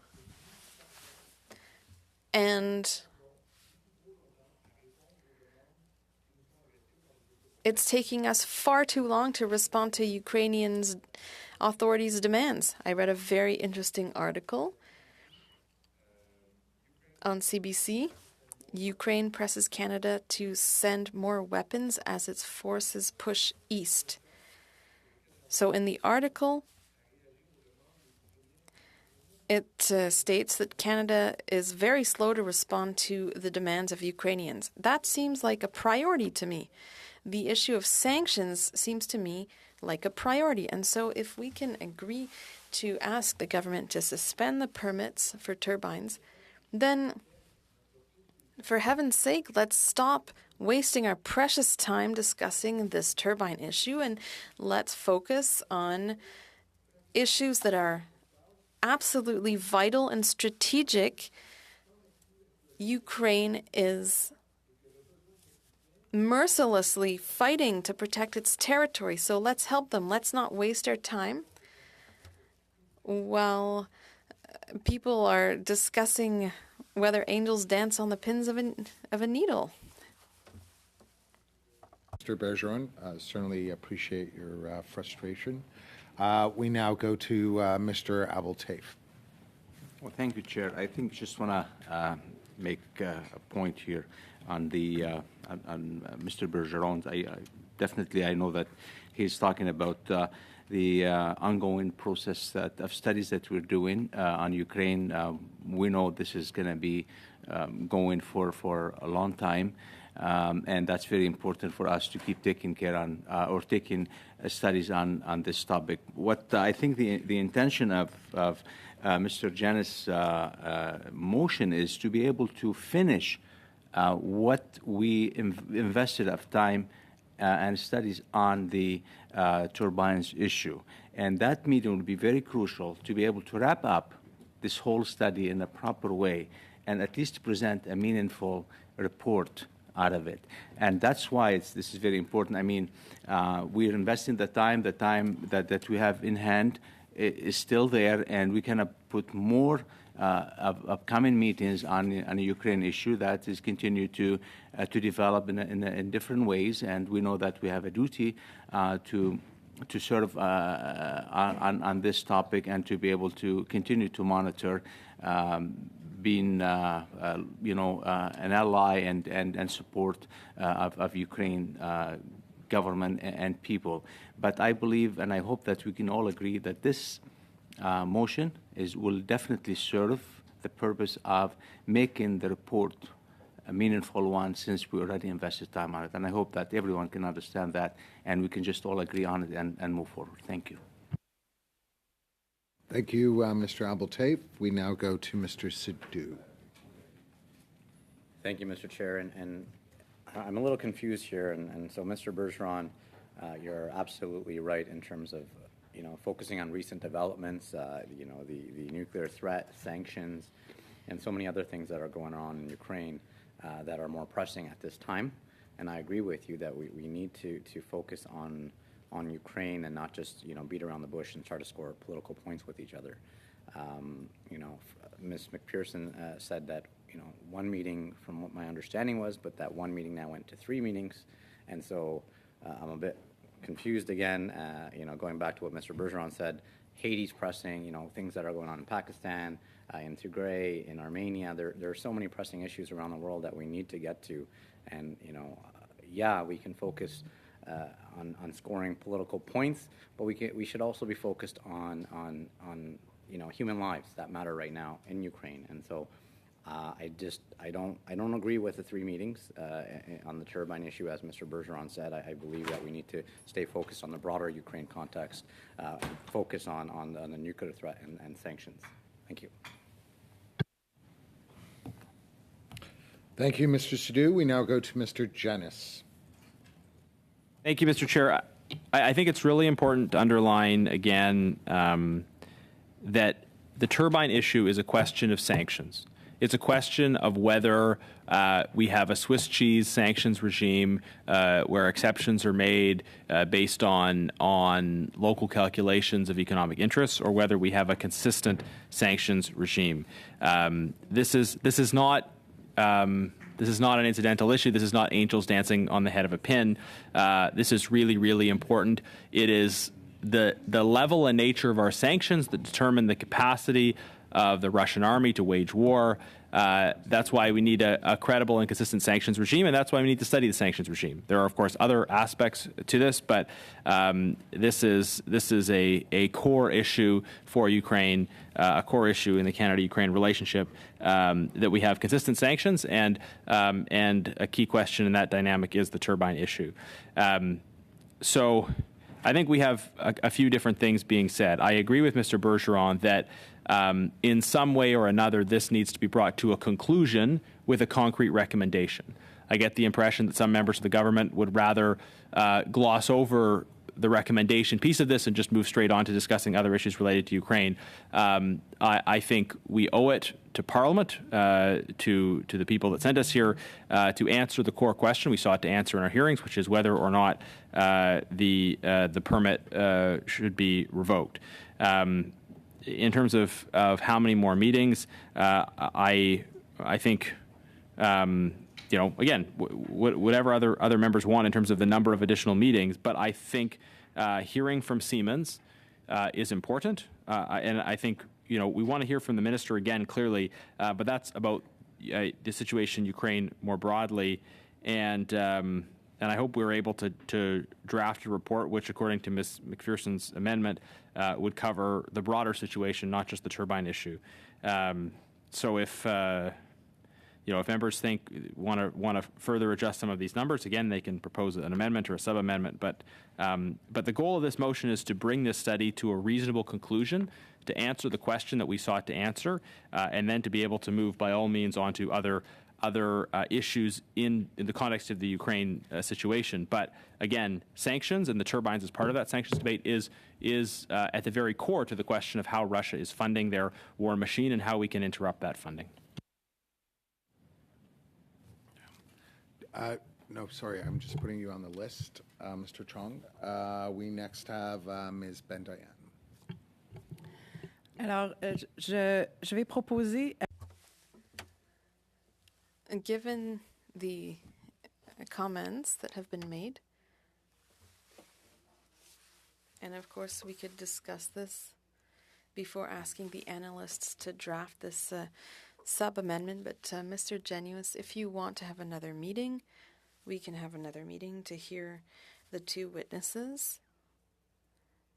And it's taking us far too long to respond to Ukrainian authorities' demands. I read a very interesting article on CBC. Ukraine presses Canada to send more weapons as its forces push east. So in the article, it states that Canada is very slow to respond to the demands of Ukrainians. That seems like a priority to me. The issue of sanctions seems to me like a priority. And so if we can agree to ask the government to suspend the permits for turbines, then for heaven's sake, let's stop wasting our precious time discussing this turbine issue and let's focus on issues that are absolutely vital and strategic. Ukraine is mercilessly fighting to protect its territory, so let's help them. Let's not waste our time while people are discussing whether angels dance on the pins of a needle. Mr. Bergeron, certainly appreciate your frustration. We now go to Mr. Abel-Taif. Well, thank you, Chair. I think just want to make a point here on the on Mr. Bergeron's. definitely I know that he's talking about the ongoing process of studies that we're doing on Ukraine. We know this is going to be going for a long time. And that's very important for us to keep taking care on or taking studies on this topic. What I think the intention of Mr. Janis' motion is to be able to finish what we invested of time and studies on the turbines issue. And that meeting will be very crucial to be able to wrap up this whole study in a proper way and at least present a meaningful report out of it. And that's why this is very important. I mean, we're investing the time that we have in hand is still there, and we can put more of upcoming meetings on the Ukraine issue that is continue to develop in different ways. And we know that we have a duty to serve on this topic and to be able to continue to monitor being, an ally and support of Ukraine government and people. But I believe and I hope that we can all agree that this motion will definitely serve the purpose of making the report a meaningful one, since we already invested time on it. And I hope that everyone can understand that and we can just all agree on it and move forward. Thank you. Thank you, Mr. Abeltape. We now go to Mr. Sidhu. Thank you, Mr. Chair. And I'm a little confused here. And so, Mr. Bergeron, you're absolutely right in terms of, focusing on recent developments, the nuclear threat, sanctions, and so many other things that are going on in Ukraine that are more pressing at this time. And I agree with you that we need to focus on Ukraine and not just beat around the bush and try to score political points with each other. Ms. McPherson said that one meeting, from what my understanding was, but that one meeting now went to 3 meetings, and so I'm a bit confused again. Going back to what Mr. Bergeron said, Haiti's pressing. Things that are going on in Pakistan, in Tigray, in Armenia. There are so many pressing issues around the world that we need to get to, and we can focus on scoring political points, but we should also be focused on human lives that matter right now in Ukraine. And so I don't agree with the 3 meetings on the turbine issue, as Mr. Bergeron said. I believe that we need to stay focused on the broader Ukraine context, focus on the nuclear threat and sanctions. Thank you. Thank you, Mr. Sidhu. We now go to Mr. Janis. Thank you, Mr. Chair. I think it's really important to underline again that the turbine issue is a question of sanctions. It's a question of whether we have a Swiss cheese sanctions regime where exceptions are made based on local calculations of economic interests, or whether we have a consistent sanctions regime. This is not an incidental issue. This is not angels dancing on the head of a pin. This is really, really important. It is the level and nature of our sanctions that determine the capacity of the Russian army to wage war. That's why we need a credible and consistent sanctions regime, and that's why we need to study the sanctions regime. There are, of course, other aspects to this, but this is a core issue for Ukraine, a core issue in the Canada-Ukraine relationship, that we have consistent sanctions, and a key question in that dynamic is the turbine issue. So I think we have a few different things being said. I agree with Mr. Bergeron that in some way or another, this needs to be brought to a conclusion with a concrete recommendation. I get the impression that some members of the government would rather gloss over the recommendation piece of this and just move straight on to discussing other issues related to Ukraine. I think we owe it to Parliament, to the people that sent us here, to answer the core question we sought to answer in our hearings, which is whether or not the permit should be revoked. In terms of how many more meetings, I think, again, whatever other members want in terms of the number of additional meetings, but I think hearing from Siemens is important, and I think we want to hear from the minister again clearly, but that's about the situation in Ukraine more broadly, and I hope we're able to draft a report which, according to Ms. McPherson's amendment, would cover the broader situation, not just the turbine issue. So if members want to further adjust some of these numbers, again, they can propose an amendment or a sub-amendment. But the goal of this motion is to bring this study to a reasonable conclusion, to answer the question that we sought to answer, and then to be able to move, by all means, onto other issues in the context of the Ukraine situation. But again, sanctions and the turbines as part of that sanctions debate is at the very core to the question of how Russia is funding their war machine and how we can interrupt that funding. No, sorry, I'm just putting you on the list, Mr. Chong. We next have Ms. Bendayan. Alors, je vais proposer. Given the comments that have been made, and of course we could discuss this before asking the analysts to draft this sub-amendment, but Mr. Genuis, if you want to have another meeting, we can have another meeting to hear the two witnesses.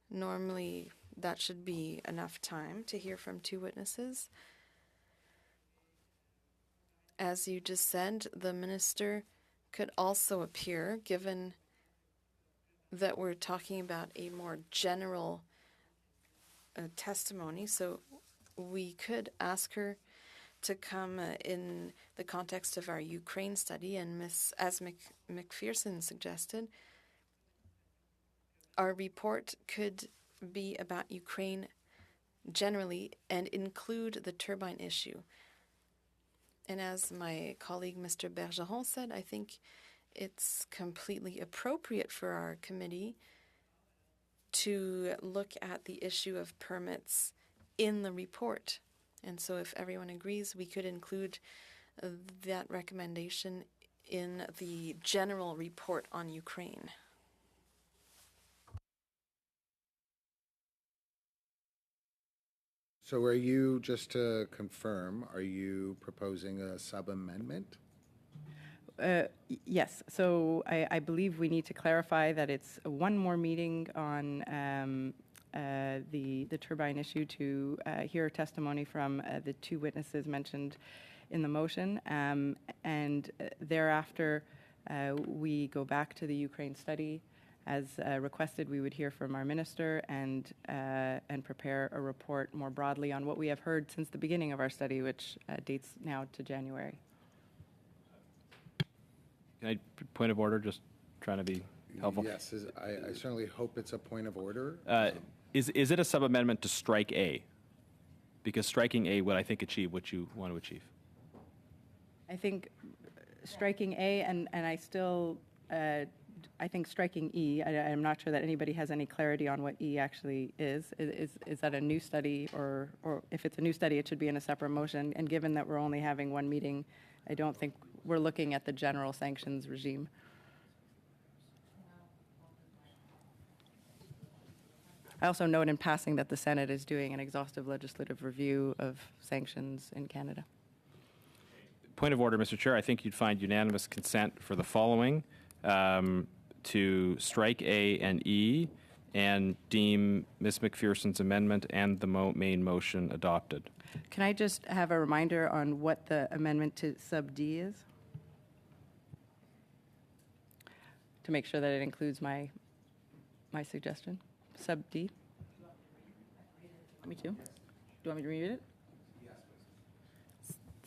Normally, that should be enough time to hear from two witnesses. As you just said, the minister could also appear, given that we're talking about a more general testimony. So we could ask her to come in the context of our Ukraine study, and as McPherson suggested, our report could be about Ukraine generally and include the turbine issue. And as my colleague Mr. Bergeron said, I think it's completely appropriate for our committee to look at the issue of permits in the report. And so if everyone agrees, we could include that recommendation in the general report on Ukraine. So are you, just to confirm, are you proposing a sub-amendment? Yes. So I believe we need to clarify that it's one more meeting on the turbine issue to hear testimony from the two witnesses mentioned in the motion, and thereafter we go back to the Ukraine study. As requested, we would hear from our minister and prepare a report more broadly on what we have heard since the beginning of our study, which dates now to January. Can I, point of order, just trying to be helpful? Yes, I certainly hope it's a point of order. Is it a sub-amendment to strike A? Because striking A would, I think, achieve what you want to achieve. I think striking A, and I still, I think striking E, I'm not sure that anybody has any clarity on what E actually is. Is that a new study, or if it's a new study, it should be in a separate motion. And given that we're only having one meeting, I don't think we're looking at the general sanctions regime. I also note in passing that the Senate is doing an exhaustive legislative review of sanctions in Canada. Point of order, Mr. Chair. I think you'd find unanimous consent for the following: to strike A and E and deem Ms. McPherson's amendment and the main motion adopted. Can I just have a reminder on what the amendment to sub D is? To make sure that it includes my suggestion. Sub D? Me too? Do you want me to read it?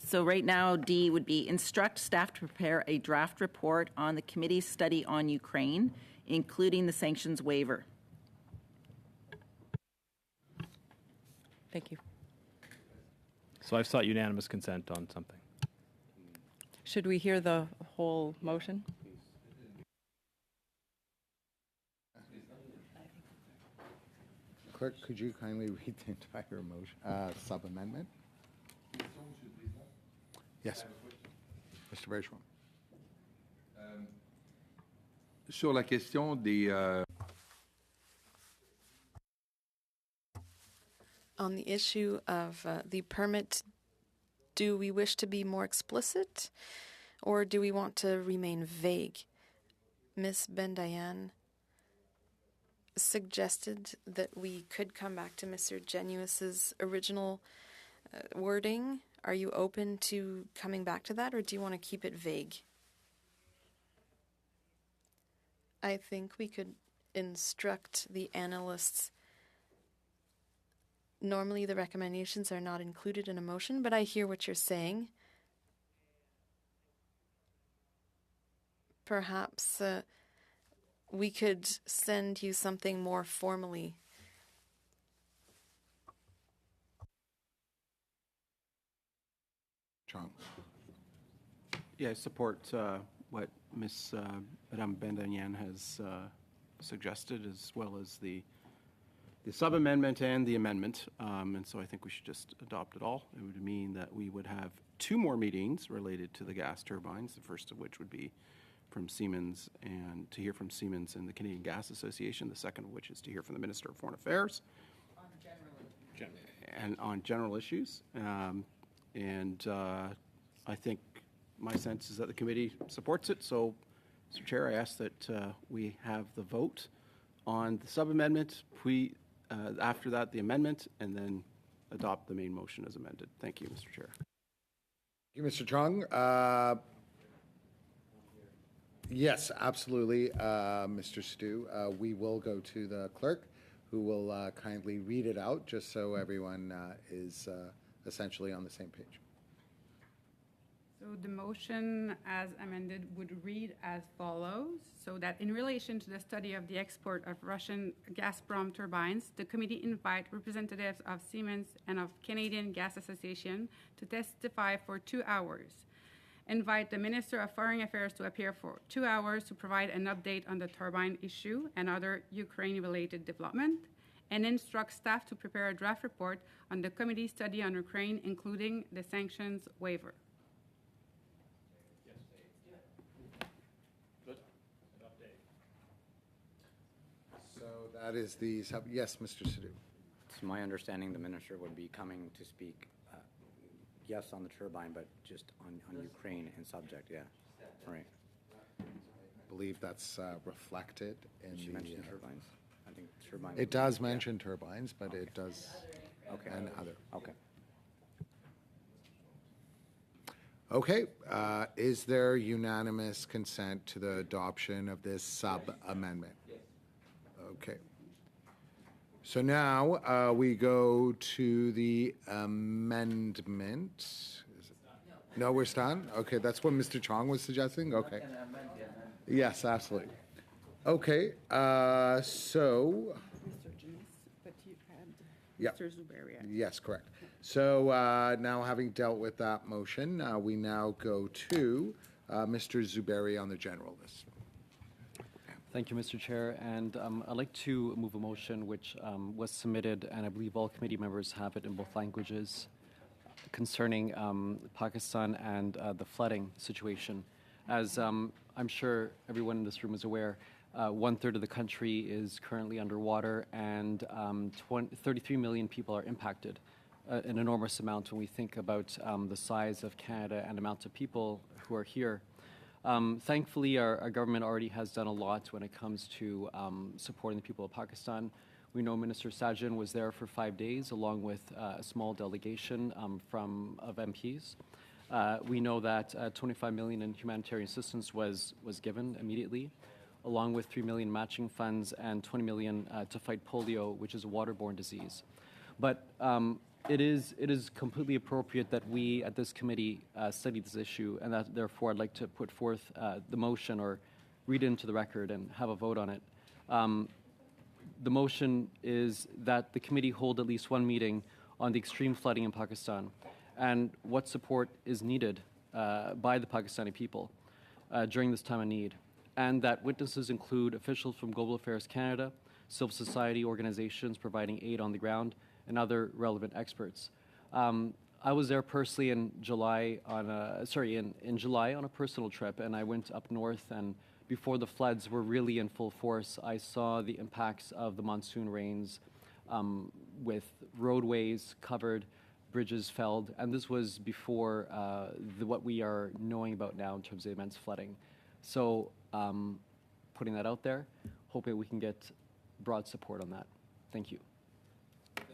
So right now, D would be instruct staff to prepare a draft report on the committee's study on Ukraine, including the sanctions waiver. Thank you. So I've sought unanimous consent on something. Should we hear the whole motion? Clerk, could you kindly read the entire motion, sub-amendment? Yes. Mr. Bergeron. Sur la question des... On the issue of the permit, do we wish to be more explicit, or do we want to remain vague? Ms. Bendayan suggested that we could come back to Mr. Genuis's original wording. Are you open to coming back to that, or do you want to keep it vague? I think we could instruct the analysts. Normally, the recommendations are not included in a motion, but I hear what you're saying. Perhaps we could send you something more formally. John. Yeah, I support what Madame Bendayan has suggested, as well as the sub-amendment and the amendment. And so I think we should just adopt it all. It would mean that we would have 2 more meetings related to the gas turbines, the first of which would be from Siemens and to hear from Siemens and the Canadian Gas Association, the second of which is to hear from the Minister of Foreign Affairs. And on general issues. I think my sense is that the committee supports it. So, Mr. Chair, I ask that we have the vote on the sub-amendment, after that the amendment, and then adopt the main motion as amended. Thank you, Mr. Chair. Thank you, Mr. Chung. Yes, absolutely, Mr. Stu. We will go to the clerk, who will kindly read it out, just so everyone is essentially on the same page. So the motion as amended would read as follows. So that in relation to the study of the export of Russian Gazprom turbines, the committee invite representatives of Siemens and of Canadian Gas Association to testify for 2 hours. Invite the Minister of Foreign Affairs to appear for 2 hours to provide an update on the turbine issue and other Ukraine-related development, and instruct staff to prepare a draft report on the committee study on Ukraine, including the sanctions waiver. So that is the sub. Yes, Mr. Sidhu. It's my understanding the minister would be coming to speak, yes, on the turbine, but just on Ukraine and subject, yeah. Right. I believe that's reflected in She the mentioned turbines. I think turbine. It does mention turbines, but it does Okay. and other. Okay. Okay. Is there unanimous consent to the adoption of this sub-amendment? Yes. Okay. So now we go to the amendment. Is it? No, we're stunned? Okay, that's what Mr. Chong was suggesting? Okay. Yes, absolutely. Okay, so... Mr. James, but you had Yeah. Mr. Zuberi. Yes, correct. So now having dealt with that motion, we now go to Mr. Zuberi on the general list. Thank you, Mr. Chair. And I'd like to move a motion which was submitted, and I believe all committee members have it in both languages, concerning Pakistan and the flooding situation. As I'm sure everyone in this room is aware, 1/3 of the country is currently underwater, and 33 million people are impacted, an enormous amount when we think about the size of Canada and amount of people who are here. Thankfully, our government already has done a lot when it comes to supporting the people of Pakistan. We know Minister Sajjan was there for 5 days, along with a small delegation of MPs. We know that 25 million in humanitarian assistance was given immediately, along with 3 million matching funds and 20 million to fight polio, which is a waterborne disease. But it is completely appropriate that we at this committee study this issue, and that therefore I'd like to put forth the motion, or read it into the record and have a vote on it. The motion is that the committee hold at least one meeting on the extreme flooding in Pakistan and what support is needed by the Pakistani people during this time of need, and that witnesses include officials from Global Affairs Canada, civil society organizations providing aid on the ground, and other relevant experts. I was there personally in July in July on a personal trip, and I went up north, and before the floods were really in full force, I saw the impacts of the monsoon rains, with roadways covered, bridges felled, and this was before what we are knowing about now in terms of immense flooding. So putting that out there. Hoping we can get broad support on that. Thank you.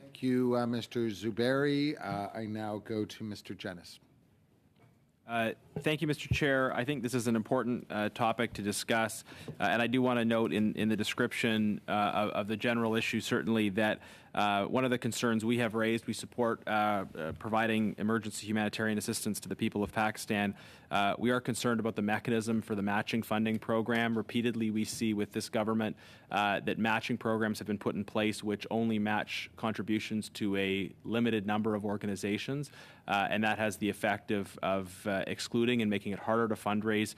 Thank you, Mr. Zuberi. I now go to Mr. Jennis. Thank you, Mr. Chair. I think this is an important topic to discuss, and I do want to note in the description of the general issue, certainly, that one of the concerns we have raised, we support providing emergency humanitarian assistance to the people of Pakistan. We are concerned about the mechanism for the matching funding program. Repeatedly, we see with this government that matching programs have been put in place which only match contributions to a limited number of organizations, and that has the effect of excluding and making it harder to fundraise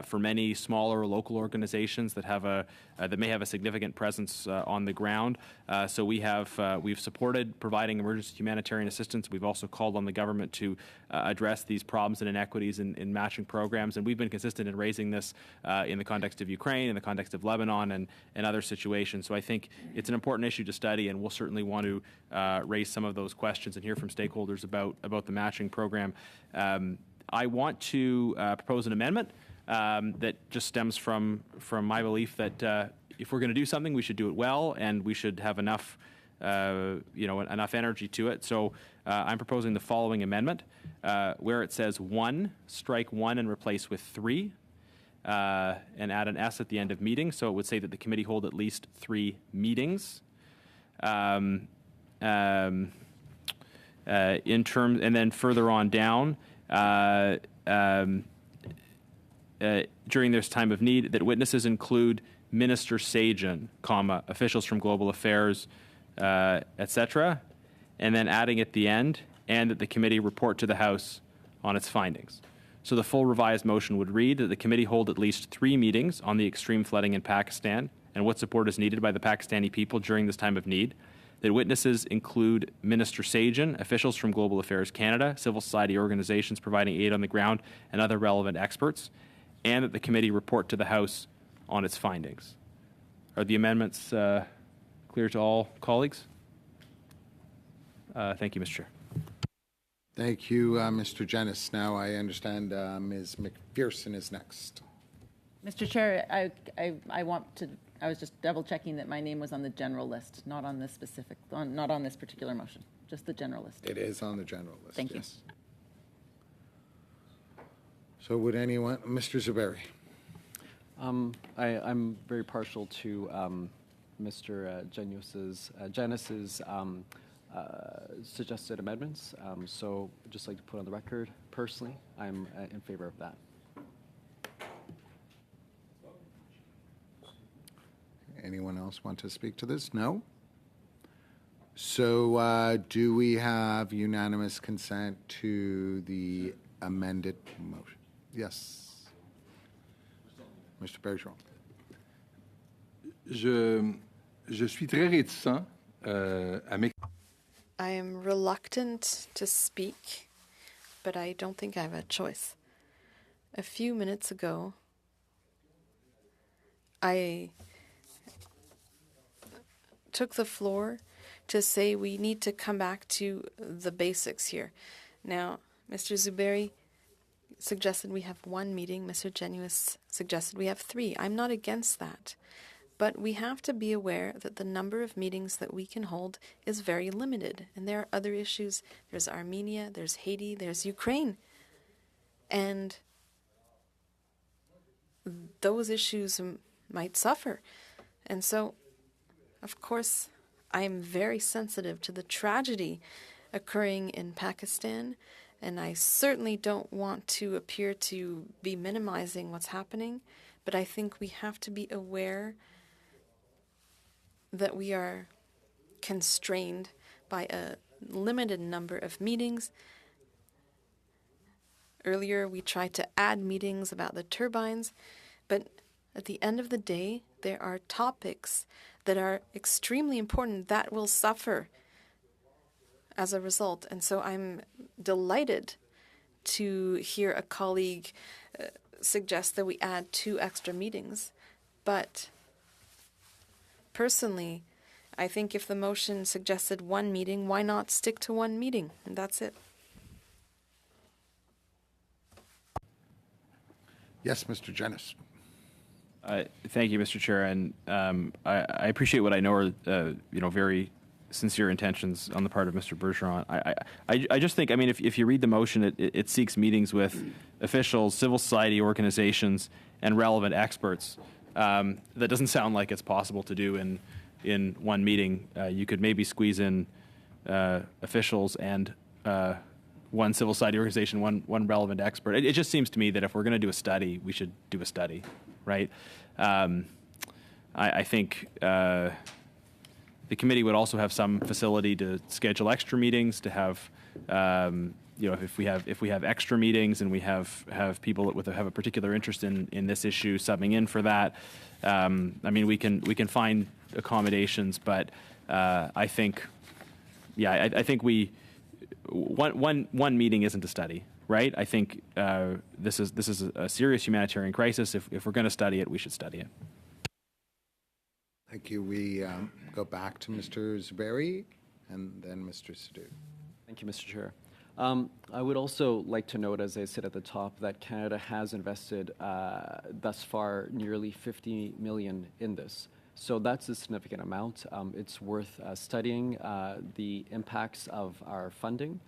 for many smaller local organizations that have that may have a significant presence on the ground. So we've supported providing emergency humanitarian assistance. We've also called on the government to address these problems and inequities in matching programs, and we've been consistent in raising this in the context of Ukraine, in the context of Lebanon, and other situations. So I think it's an important issue to study, and we'll certainly want to raise some of those questions and hear from stakeholders about the matching program. I want to propose an amendment that just stems from my belief that if we're going to do something, we should do it well, and we should have enough enough energy to it. So I'm proposing the following amendment, where it says 1, strike 1 and replace with 3, and add an S at the end of meeting. So it would say that the committee hold at least 3 meetings. In terms, and then further on down, during this time of need, that witnesses include Minister Sajan, officials from Global Affairs, etc., and then adding at the end, and that the committee report to the House on its findings. So the full revised motion would read that the committee hold at least 3 meetings on the extreme flooding in Pakistan and what support is needed by the Pakistani people during this time of need, that witnesses include Minister Sajan, officials from Global Affairs Canada, civil society organizations providing aid on the ground, and other relevant experts, and that the committee report to the House on its findings. Are the amendments clear to all colleagues? Thank you, Mr. Chair. Thank you, Mr. Jennis. Now I understand Ms. McPherson is next. Mr. Chair, I was just double checking that my name was on the general list, not on this not on this particular motion, just the general list. It is on the general list. Thank you. Yes. So would anyone, Mr. Zuberi? I'm very partial to Mr. Jennis's suggested amendments. So I'd just like to put on the record, personally, I'm in favor of that. Anyone else want to speak to this? No? So do we have unanimous consent to the amended motion? Yes. Mr. Bergeron. Je suis très réticent à m'exprimer. I am reluctant to speak, but I don't think I have a choice. A few minutes ago, I took the floor to say we need to come back to the basics here. Now, Mr. Zuberi suggested we have 1 meeting. Mr. Genuis suggested we have 3. I'm not against that. But we have to be aware that the number of meetings that we can hold is very limited. And there are other issues. There's Armenia, there's Haiti, there's Ukraine. And those issues might suffer. And so, of course, I'm very sensitive to the tragedy occurring in Pakistan. And I certainly don't want to appear to be minimizing what's happening. But I think we have to be aware that we are constrained by a limited number of meetings. Earlier, we tried to add meetings about the turbines, but at the end of the day, there are topics that are extremely important that will suffer as a result. And so I'm delighted to hear a colleague suggest that we add 2 extra meetings. But personally, I think if the motion suggested 1 meeting, why not stick to 1 meeting? And that's it. Yes, Mr. Jennis. Thank you, Mr. Chair, and I appreciate what I know are very sincere intentions on the part of Mr. Bergeron. I just think, I mean, if you read the motion, it seeks meetings with officials, civil society organizations, and relevant experts. That doesn't sound like it's possible to do in one meeting. You could maybe squeeze in officials and one civil society organization, one relevant expert. It just seems to me that if we're going to do a study, we should do a study, right? I think the committee would also have some facility to schedule extra meetings, to have, if we have extra meetings and we have people that have a particular interest in this issue subbing in for that. I mean, we can find accommodations, but I think, I think one meeting isn't a study, right? I think this is a serious humanitarian crisis. If we're going to study it, we should study it. Thank you. We go back to Mr. Zuberi and then Mr. Sidhu. Thank you, Mr. Chair. I would also like to note, as I said at the top, that Canada has invested thus far nearly $50 million in this. So that's a significant amount. It's worth studying the impacts of our funding.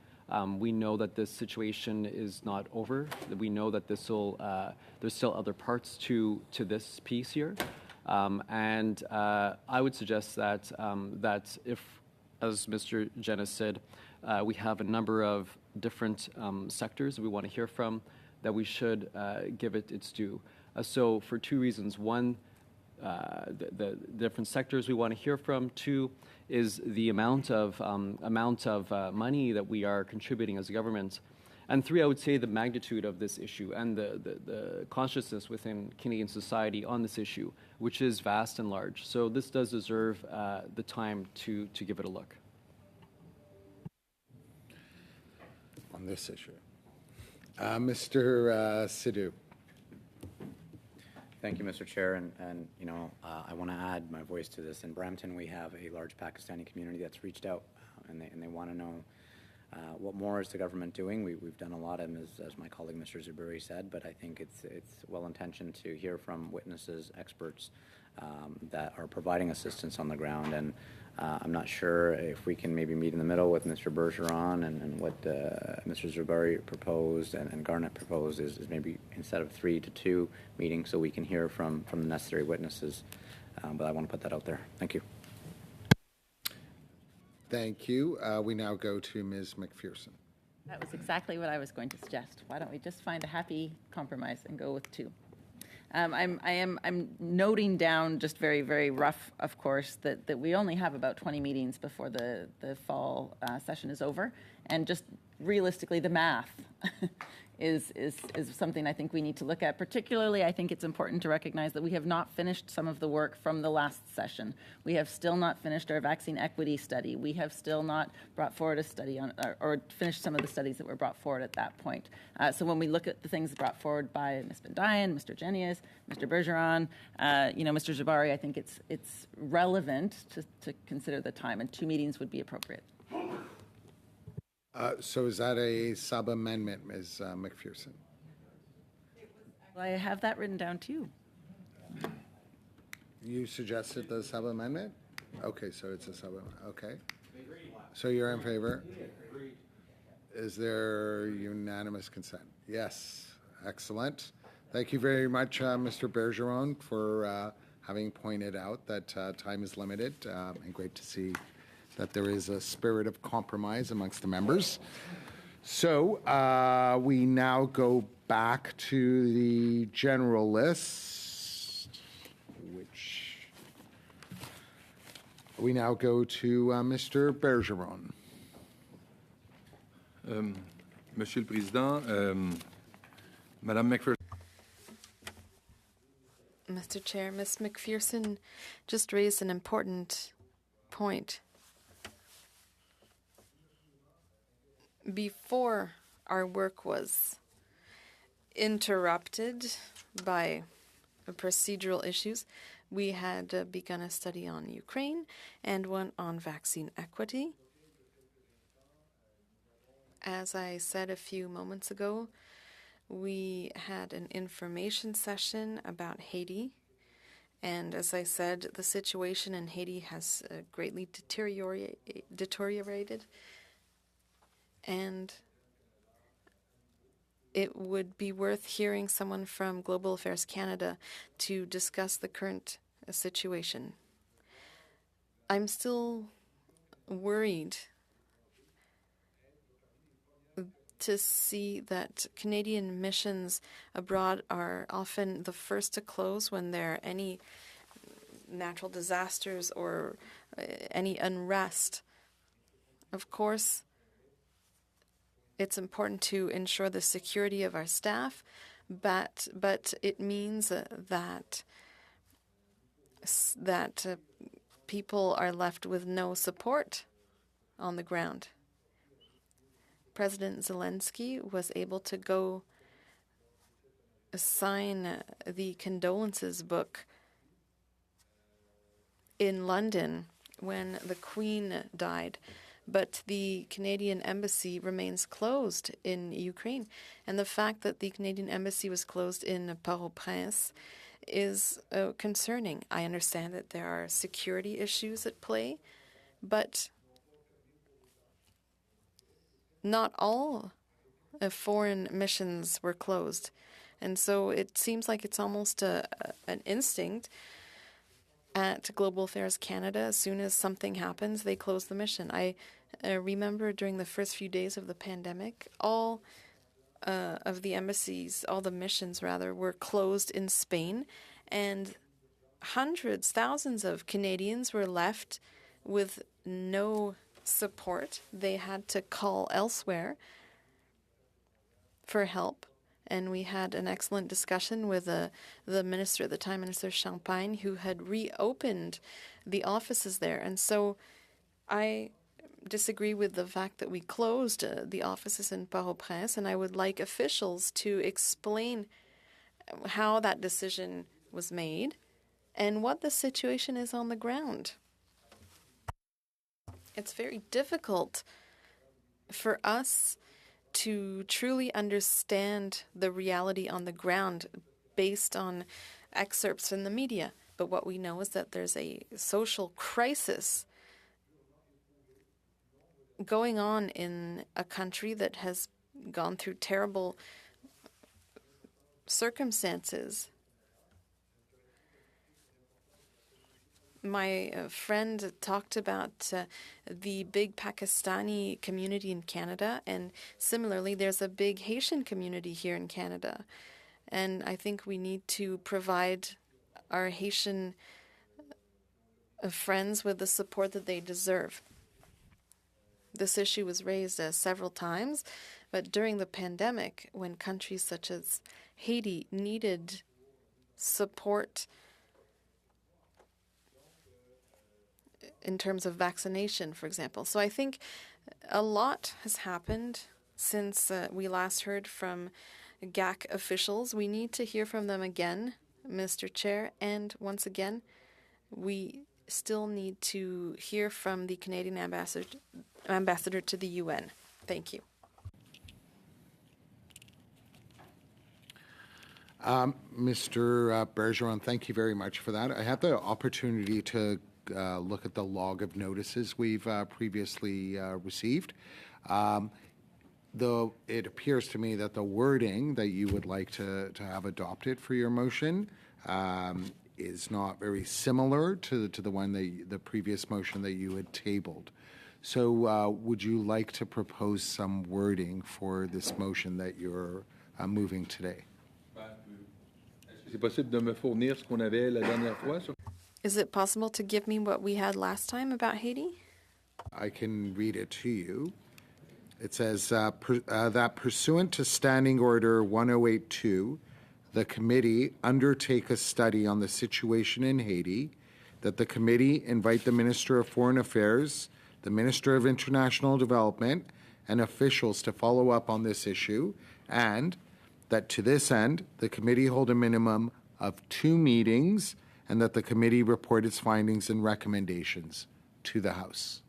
We know that this situation is not over. We know that there's still other parts to this piece here. And I would suggest that if, as Mr. Jenna said, we have a number of different sectors that we want to hear from, that we should give it its due. So for two reasons. One, the different sectors we want to hear from. Two is the amount of money that we are contributing as a government. And three, I would say the magnitude of this issue and the consciousness within Canadian society on this issue, which is vast and large. So this does deserve the time to give it a look. On this issue. Mr. Sidhu. Thank you, Mr. Chair, and I want to add my voice to this. In Brampton, we have a large Pakistani community that's reached out, and they want to know what more is the government doing. We've done a lot, as my colleague Mr. Zuberi said, but I think it's well-intentioned to hear from witnesses, experts that are providing assistance on the ground. And I'm not sure if we can maybe meet in the middle with Mr. Bergeron and what Mr. Zuberi proposed and Garnet proposed is maybe instead of 3 to 2 meetings, so we can hear from the necessary witnesses. But I want to put that out there. Thank you. Thank you. We now go to Ms. McPherson. That was exactly what I was going to suggest. Why don't we just find a happy compromise and go with 2? I'm noting down just very, very rough, of course, that we only have about 20 meetings before the fall session is over, and just realistically, the math is something I think we need to look at. Particularly, I think it's important to recognize that we have not finished some of the work from the last session. We have still not finished our vaccine equity study. We have still not brought forward a study on, or finished some of the studies that were brought forward at that point. So when we look at the things brought forward by Ms. Bendayan, Mr. Genius, Mr. Bergeron, Mr. Zubari, I think it's relevant to consider the time, and 2 meetings would be appropriate. So is that a sub-amendment, Ms. McPherson? Well, I have that written down too. You suggested the sub-amendment? Okay, so it's a sub-amendment. Okay. So you're in favor? Is there unanimous consent? Yes. Excellent. Thank you very much, Mr. Bergeron, for having pointed out that time is limited, and great to see that there is a spirit of compromise amongst the members. So we now go back to the general list, which we now go to Mr. Bergeron. Monsieur le Président, Madame McPherson. Mr. Chair, Ms. McPherson just raised an important point. Before our work was interrupted by procedural issues, we had begun a study on Ukraine and one on vaccine equity. As I said a few moments ago, we had an information session about Haiti And as I said, the situation in Haiti has greatly deteriorated. And it would be worth hearing someone from Global Affairs Canada to discuss the current situation. I'm still worried to see that Canadian missions abroad are often the first to close when there are any natural disasters or any unrest. Of course, it's important to ensure the security of our staff, but it means that people are left with no support on the ground. President Zelensky was able to go sign the condolences book in London when the Queen died, but the Canadian embassy remains closed in Ukraine. And the fact that the Canadian embassy was closed in Port-au-Prince is concerning. I understand that there are security issues at play, but not all foreign missions were closed. And so it seems like it's almost an instinct at Global Affairs Canada. As soon as something happens, they close the mission. I remember during the first few days of the pandemic, all of the embassies, all the missions rather, were closed in Spain, and hundreds, thousands of Canadians were left with no support. They had to call elsewhere for help. And we had an excellent discussion with the minister at the time, Minister Champagne, who had reopened the offices there. And so I disagree with the fact that we closed the offices in Port-au-Prince, and I would like officials to explain how that decision was made and what the situation is on the ground. It's very difficult for us to truly understand the reality on the ground based on excerpts in the media. But what we know is that there's a social crisis going on in a country that has gone through terrible circumstances. My friend talked about the big Pakistani community in Canada, and similarly, there's a big Haitian community here in Canada. And I think we need to provide our Haitian friends with the support that they deserve. This issue was raised several times, but during the pandemic, when countries such as Haiti needed support in terms of vaccination, for example. So I think a lot has happened since we last heard from GAC officials. We need to hear from them again, Mr. Chair, and once again, we still need to hear from the Canadian ambassador to the UN. Thank you. Mr. Bergeron, thank you very much for that. I had the opportunity to look at the log of notices we've previously received. Though it appears to me that the wording that you would like to have adopted for your motion is not very similar to the one the previous motion that you had tabled. So would you like to propose some wording for this motion that you're moving today? C'est possible de me fournir ce qu'on avait la dernière fois? Is it possible to give me what we had last time about Haiti? I can read it to you. It says that pursuant to Standing Order 1082, the committee undertake a study on the situation in Haiti, that the committee invite the Minister of Foreign Affairs, the Minister of International Development, and officials to follow up on this issue, and that to this end, the committee hold a minimum of 2 meetings and that the committee report its findings and recommendations to the House.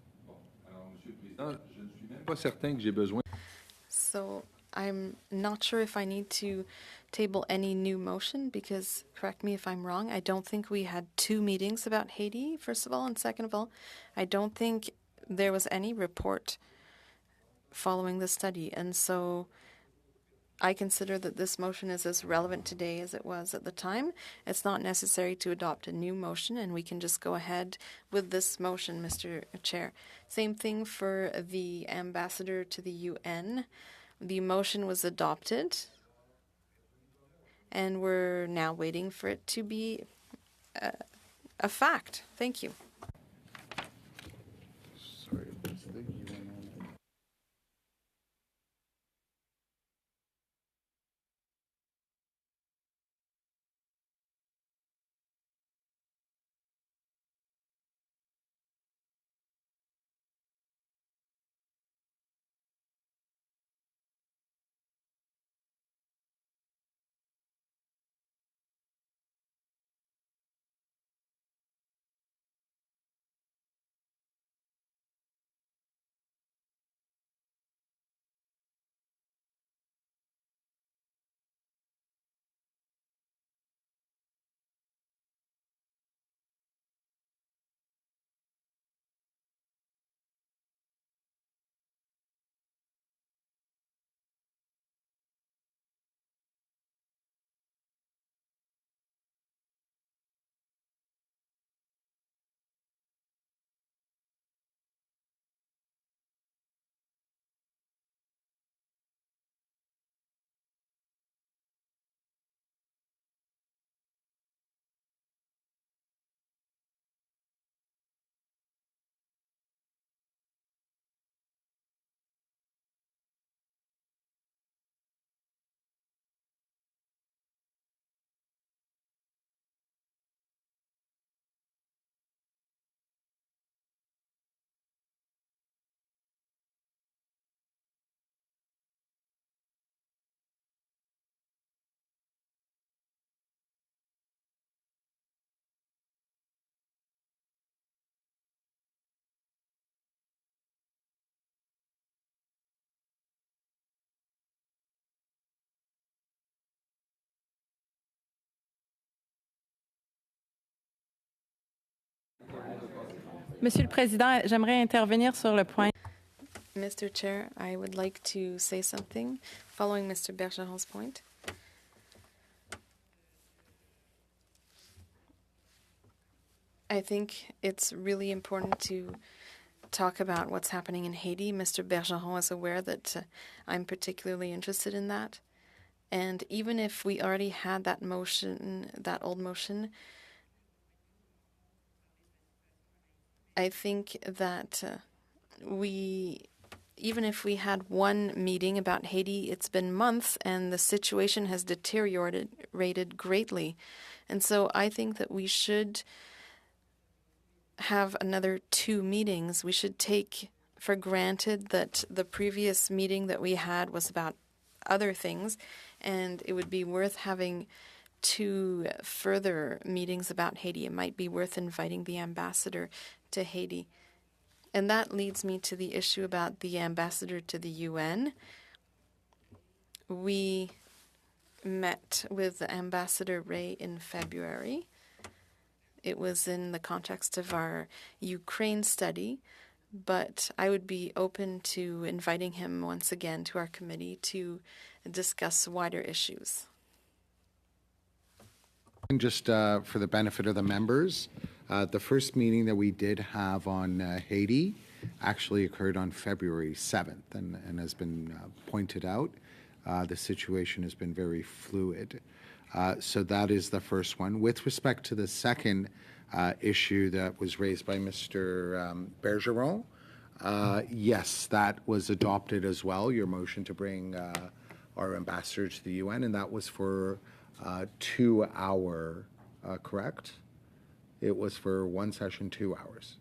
So I'm not sure if I need to table any new motion because, correct me if I'm wrong, I don't think we had 2 meetings about Haiti, first of all, and second of all, I don't think there was any report following the study. And so I consider that this motion is as relevant today as it was at the time. It's not necessary to adopt a new motion, and we can just go ahead with this motion, Mr. Chair. Same thing for the ambassador to the UN. The motion was adopted, and we're now waiting for it to be a fact. Thank you. Sorry, what's the UN on? Monsieur le Président, j'aimerais intervenir sur le point. Mr. Chair, I would like to say something following Mr. Bergeron's point. I think it's really important to talk about what's happening in Haiti. Mr. Bergeron is aware that I'm particularly interested in that. And even if we already had that motion, that old motion, I think that even if we had one meeting about Haiti, it's been months and the situation has deteriorated greatly. And so I think that we should have another 2 meetings. We should take for granted that the previous meeting that we had was about other things, and it would be worth having 2 further meetings about Haiti. It might be worth inviting the ambassador to Haiti. And that leads me to the issue about the ambassador to the UN. We met with Ambassador Ray in February. It was in the context of our Ukraine study, but I would be open to inviting him once again to our committee to discuss wider issues. And just for the benefit of the members, the first meeting that we did have on Haiti actually occurred on February 7th, and has been pointed out, the situation has been very fluid. So that is the first one. With respect to the second issue that was raised by Mr. Bergeron, yes, that was adopted as well, your motion to bring our ambassador to the UN, and that was for 2-hour, correct? It was for one session, 2 hours.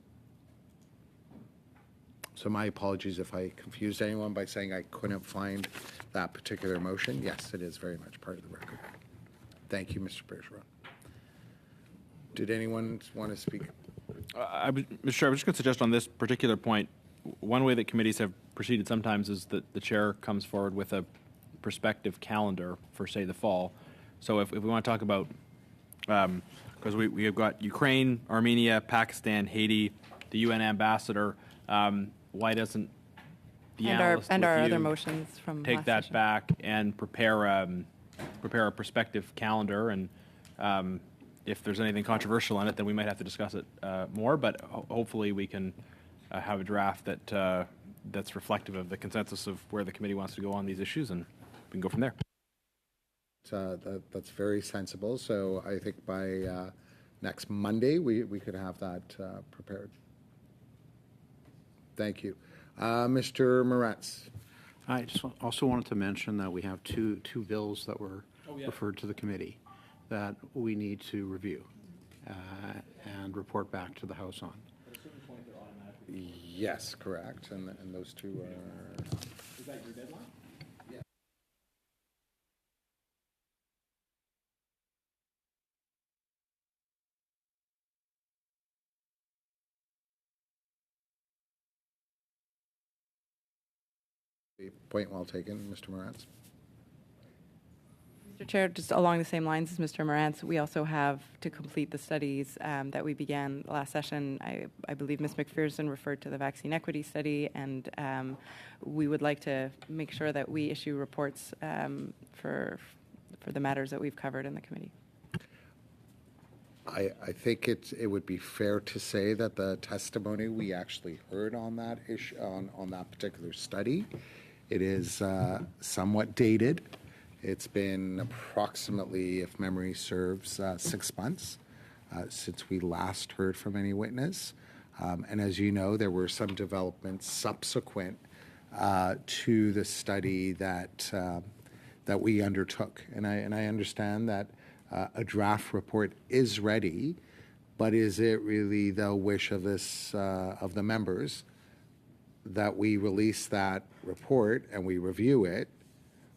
So my apologies if I confused anyone by saying I couldn't find that particular motion. Yes, it is very much part of the record. Thank you, Mr. Bergeron. Did anyone want to speak? Mr. Chair, I was just going to suggest on this particular point, one way that committees have proceeded sometimes is that the chair comes forward with a prospective calendar for, say, the fall. So if we want to talk about, because we have got Ukraine, Armenia, Pakistan, Haiti, the UN ambassador, why doesn't the analyst and our with other you motions from take last that session. back and prepare a prospective calendar, and if there's anything controversial in it, then we might have to discuss it more. But hopefully, we can have a draft that that's reflective of the consensus of where the committee wants to go on these issues, and we can go from there. That's very sensible. So I think by next Monday, we could have that prepared. Thank you. Mr. Moretz. I just also wanted to mention that we have two bills that were referred to the committee that we need to review and report back to the House on. Yes, correct. And those two are... Is that your deadline? Point well taken, Mr. Moretz. Mr. Chair, just along the same lines as Mr. Morantz, we also have to complete the studies that we began last session. I believe Ms. McPherson referred to the vaccine equity study, and we would like to make sure that we issue reports for the matters that we've covered in the committee. I think it would be fair to say that the testimony we actually heard on that issue, on that particular study, it is somewhat dated. It's been approximately, if memory serves, 6 months since we last heard from any witness. And as you know, there were some developments subsequent to the study that we undertook. And I understand that a draft report is ready, but is it really the wish of of the members that we release that report and we review it,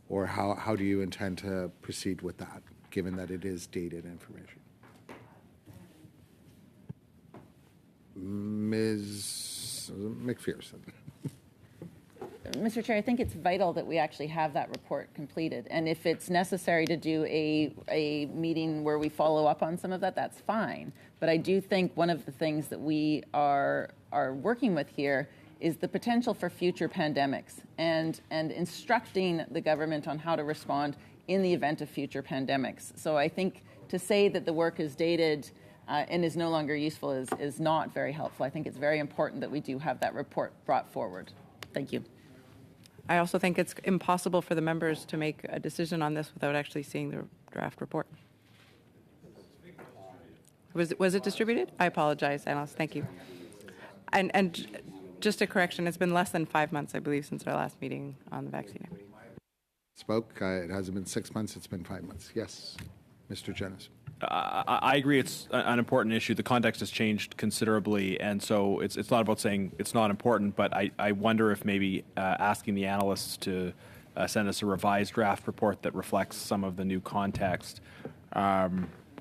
or how do you intend to proceed with that, given that it is dated information? Ms. McPherson. Mr. Chair, I think it's vital that we actually have that report completed. And if it's necessary to do a meeting where we follow up on some of that, that's fine. But I do think one of the things that we are working with here is the potential for future pandemics and instructing the government on how to respond in the event of future pandemics. So I think to say that the work is dated and is no longer useful is not very helpful. I think it's very important that we do have that report brought forward. Thank you. I also think it's impossible for the members to make a decision on this without actually seeing the draft report. Was it distributed? I apologize, analyst. Thank you. And just a correction, it's been less than 5 months, I believe, since our last meeting on the vaccine. Spoke. It hasn't been 6 months. It's been 5 months. Yes, Mr. Jennings. I agree. It's an important issue. The context has changed considerably, and so it's not about saying it's not important, but I wonder if maybe asking the analysts to send us a revised draft report that reflects some of the new context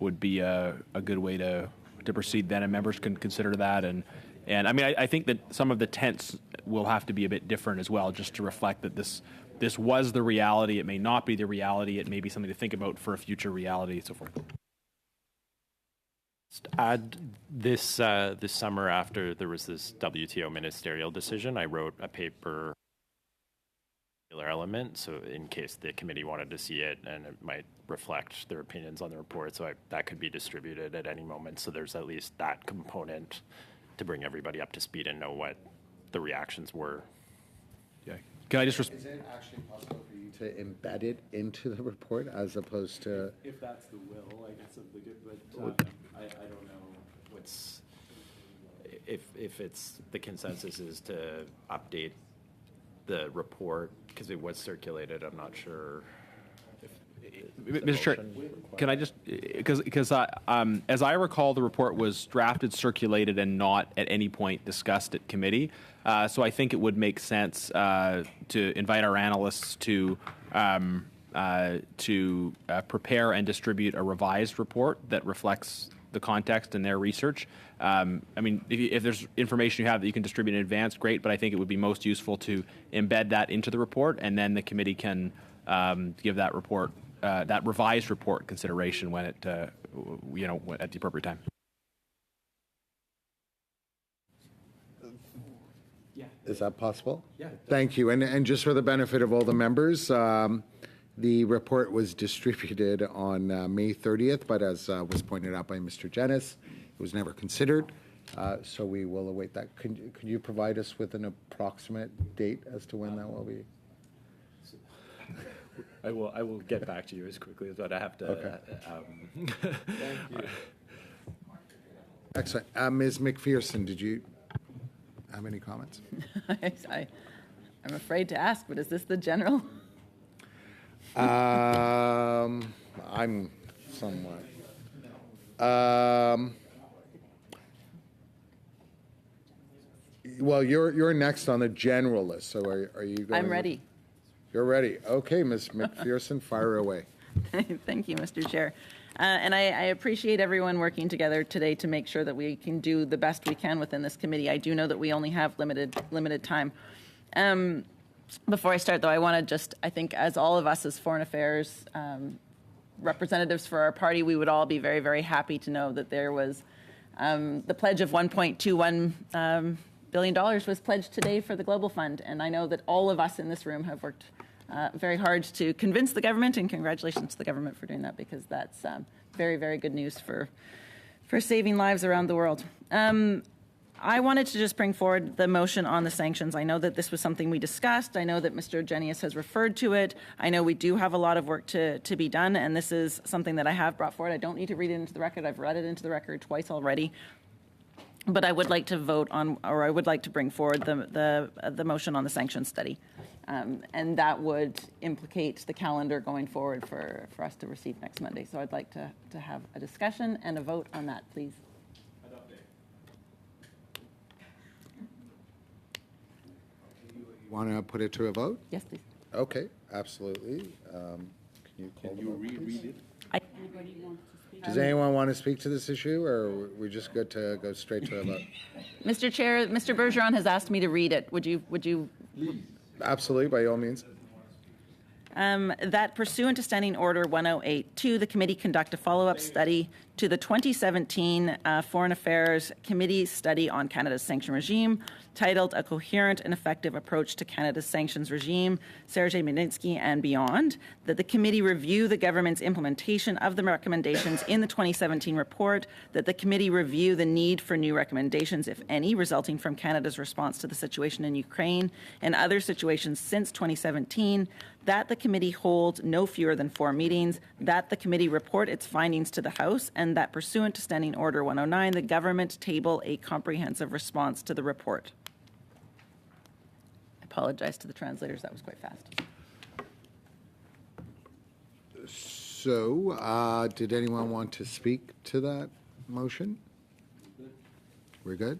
would be a good way to proceed then, and members can consider that. And I mean, I think that some of the tenets will have to be a bit different as well, just to reflect that this was the reality. It may not be the reality. It may be something to think about for a future reality, and so forth. Add this summer, after there was this WTO ministerial decision, I wrote a paper element, so in case the committee wanted to see it, and it might reflect their opinions on the report, so that could be distributed at any moment, so there's at least that component to bring everybody up to speed and know what the reactions were. Yeah. Can I just... Is it actually possible for you to embed it into the report as opposed to... If that's the will, I guess, of the good, but I don't know what's... If it's the consensus is to update the report, because it was circulated, I'm not sure if Mr. Chair, can I just, because as I recall, the report was drafted, circulated, and not at any point discussed at committee. So I think it would make sense to invite our analysts to prepare and distribute a revised report that reflects the context and their research. I mean, if there's information you have that you can distribute in advance, great, but I think it would be most useful to embed that into the report, and then the committee can give that report, that revised report, consideration when it, at the appropriate time. Is that possible? Yeah. Thank you. And just for the benefit of all the members, the report was distributed on May 30th, but as was pointed out by Mr. Jennis, it was never considered. So we will await that. Could you provide us with an approximate date as to when that will be? I will get back to you as quickly as what I have to. Okay. Thank you. Excellent. Ms. McPherson, did you have any comments? I'm afraid to ask, but is this the general? I'm somewhat. Well, you're next on the general list, so are you going? I'm ready. You're ready. Okay, Ms. McPherson, fire away. Thank you, Mr. Chair. And I appreciate everyone working together today to make sure that we can do the best we can within this committee. I do know that we only have limited time. Before I start, though, I want to just, I think, as all of us as Foreign Affairs representatives for our party, we would all be very, very happy to know that there was the pledge of $1.21 billion was pledged today for the Global Fund. And I know that all of us in this room have worked very hard to convince the government, and congratulations to the government for doing that, because that's very, very good news for saving lives around the world. I wanted to just bring forward the motion on the sanctions. I know that this was something we discussed. I know that Mr. Jenius has referred to it. I know we do have a lot of work to be done, and this is something that I have brought forward. I don't need to read it into the record. I've read it into the record twice already. But I would like to vote on, or I would like to bring forward the motion on the sanctions study. And that would implicate the calendar going forward for us to receive next Monday. So I'd like to have a discussion and a vote on that, please. Want to put it to a vote? Yes, please. Okay, absolutely. Can you reread it? Does anyone want to speak to this issue, or are we just good to go straight to a vote? Mr. Chair, Mr. Bergeron has asked me to read it. Would you? Absolutely, by all means. That pursuant to Standing Order 108.2, the committee conduct a follow-up study to the 2017 Foreign Affairs Committee study on Canada's sanction regime, titled A Coherent and Effective Approach to Canada's Sanctions Regime, Sergei Magnitsky and Beyond, that the committee review the government's implementation of the recommendations in the 2017 report, that the committee review the need for new recommendations, if any, resulting from Canada's response to the situation in Ukraine and other situations since 2017, that the committee hold no fewer than 4 meetings, that the committee report its findings to the House, and that pursuant to Standing Order 109, the government table a comprehensive response to the report. I apologize to the translators, that was quite fast. So, did anyone want to speak to that motion? We're good?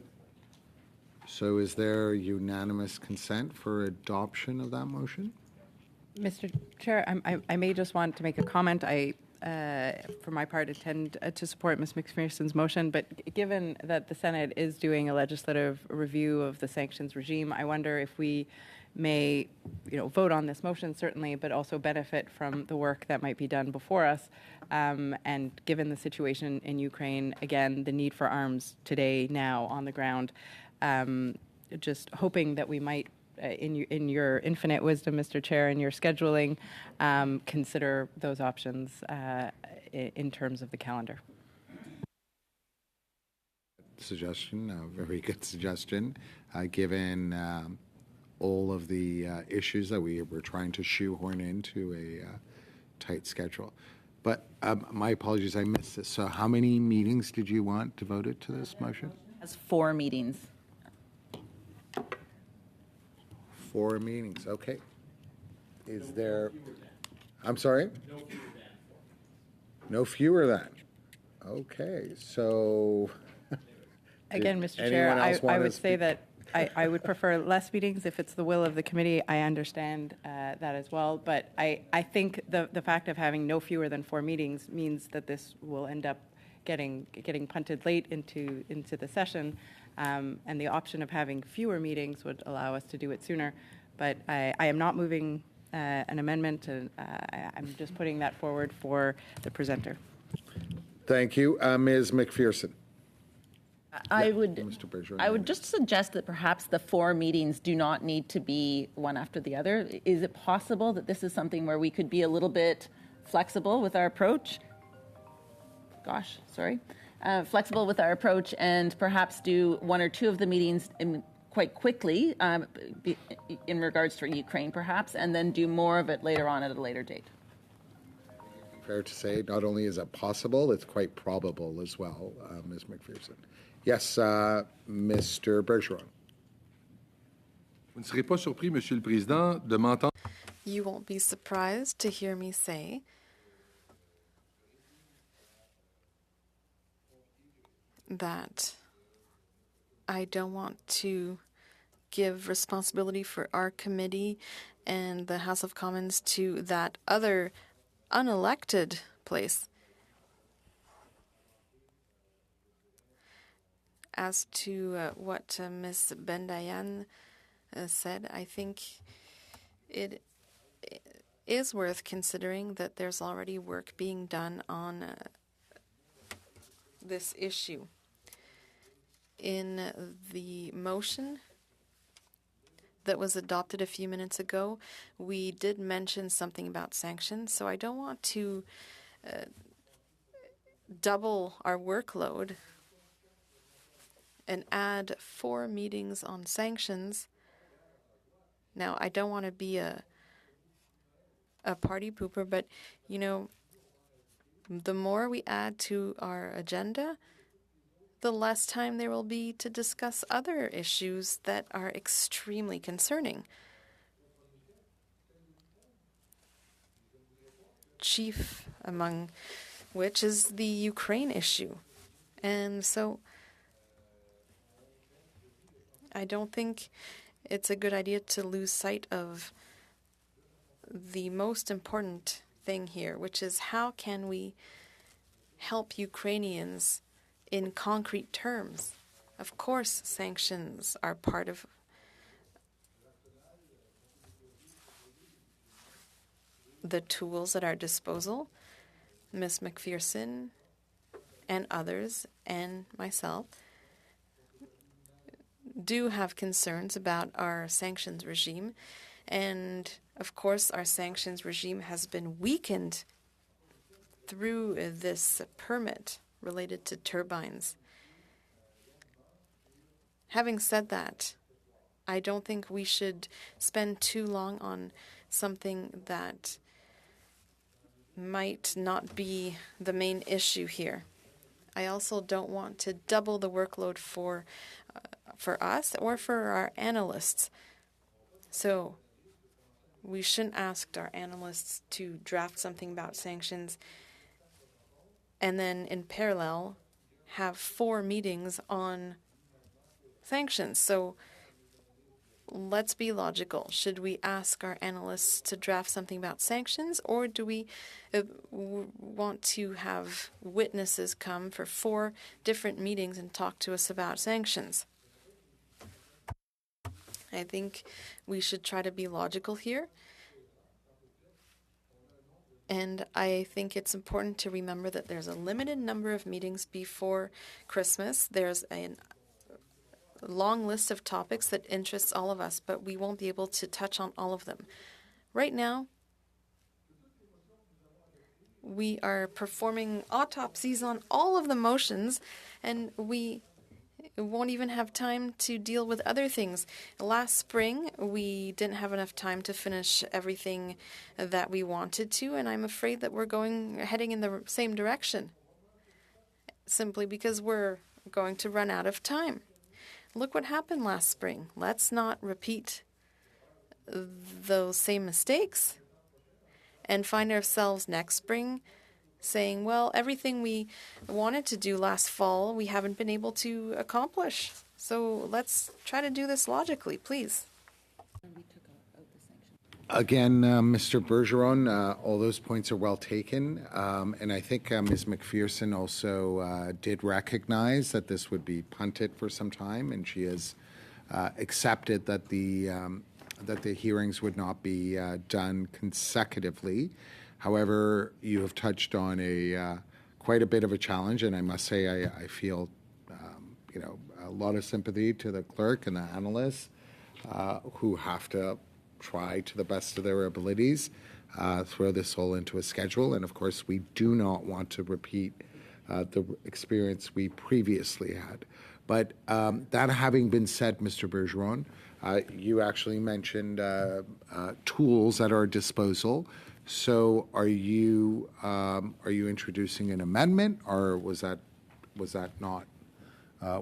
So is there unanimous consent for adoption of that motion? Mr. Chair, I may just want to make a comment. I, for my part, intend to support Ms. McPherson's motion, but given that the Senate is doing a legislative review of the sanctions regime, I wonder if we may, vote on this motion, certainly, but also benefit from the work that might be done before us. And given the situation in Ukraine, again, the need for arms today, now, on the ground, just hoping that we might, in your infinite wisdom, Mr. Chair, in your scheduling, consider those options in terms of the calendar. Suggestion, a very good suggestion, given all of the issues that we were trying to shoehorn into a tight schedule. But my apologies, I missed this. So how many meetings did you want devoted to this motion? Has 4 meetings. 4 meetings, okay. Is there, I'm sorry? No fewer than. Okay, so. Again, Mr. Chair, I would say that I would prefer less meetings if it's the will of the committee. I understand that as well, but I think the fact of having no fewer than 4 meetings means that this will end up getting punted late into the session, and the option of having fewer meetings would allow us to do it sooner. But I am not moving an amendment. I'm just putting that forward for the presenter. Thank you. Ms. McPherson. I would Mr. Bergeron, I would just suggest that perhaps the 4 meetings do not need to be one after the other. Is it possible that this is something where we could be a little bit flexible with our approach? Flexible with our approach and perhaps do 1 or 2 of the meetings quite quickly in regards to Ukraine perhaps, and then do more of it later on at a later date. Fair to say, not only is it possible, it's quite probable as well, Ms. McPherson. Yes, Mr. Bergeron. Vous ne serez pas surpris, Monsieur le Président, de m'entendre. You won't be surprised to hear me say that I don't want to give responsibility for our committee and the House of Commons to that other unelected place. As to what Ms. Bendayan said, I think it is worth considering that there's already work being done on this issue. In the motion that was adopted a few minutes ago, we did mention something about sanctions, so I don't want to double our workload and add 4 meetings on sanctions. Now, I don't want to be a party pooper, but, you know, the more we add to our agenda, the less time there will be to discuss other issues that are extremely concerning. Chief among which is the Ukraine issue. And so I don't think it's a good idea to lose sight of the most important thing here, which is how can we help Ukrainians in concrete terms. Of course, sanctions are part of the tools at our disposal. Ms. McPherson and others and myself do have concerns about our sanctions regime. And of course, our sanctions regime has been weakened through this permit related to turbines. Having said that, I don't think we should spend too long on something that might not be the main issue here. I also don't want to double the workload for us or for our analysts. So we shouldn't ask our analysts to draft something about sanctions and then in parallel have 4 meetings on sanctions. So let's be logical. Should we ask our analysts to draft something about sanctions, or do we want to have witnesses come for 4 different meetings and talk to us about sanctions? I think we should try to be logical here. And I think it's important to remember that there's a limited number of meetings before Christmas. There's a long list of topics that interests all of us, but we won't be able to touch on all of them. Right now, we are performing autopsies on all of the motions, and we won't even have time to deal with other things. Last spring, we didn't have enough time to finish everything that we wanted to, and I'm afraid that we're heading in the same direction, simply because we're going to run out of time. Look what happened last spring. Let's not repeat those same mistakes and find ourselves next spring saying, well, everything we wanted to do last fall, we haven't been able to accomplish. So let's try to do this logically, please. Again, Mr. Bergeron, all those points are well taken. And I think Ms. McPherson also did recognize that this would be punted for some time, and she has accepted that the that the hearings would not be done consecutively. However, you have touched on quite a bit of a challenge, and I must say I feel a lot of sympathy to the clerk and the analysts who have to try to the best of their abilities throw this all into a schedule. And of course, we do not want to repeat the experience we previously had. But that having been said, Mr. Bergeron, you actually mentioned tools at our disposal. So are you introducing an amendment, or was that not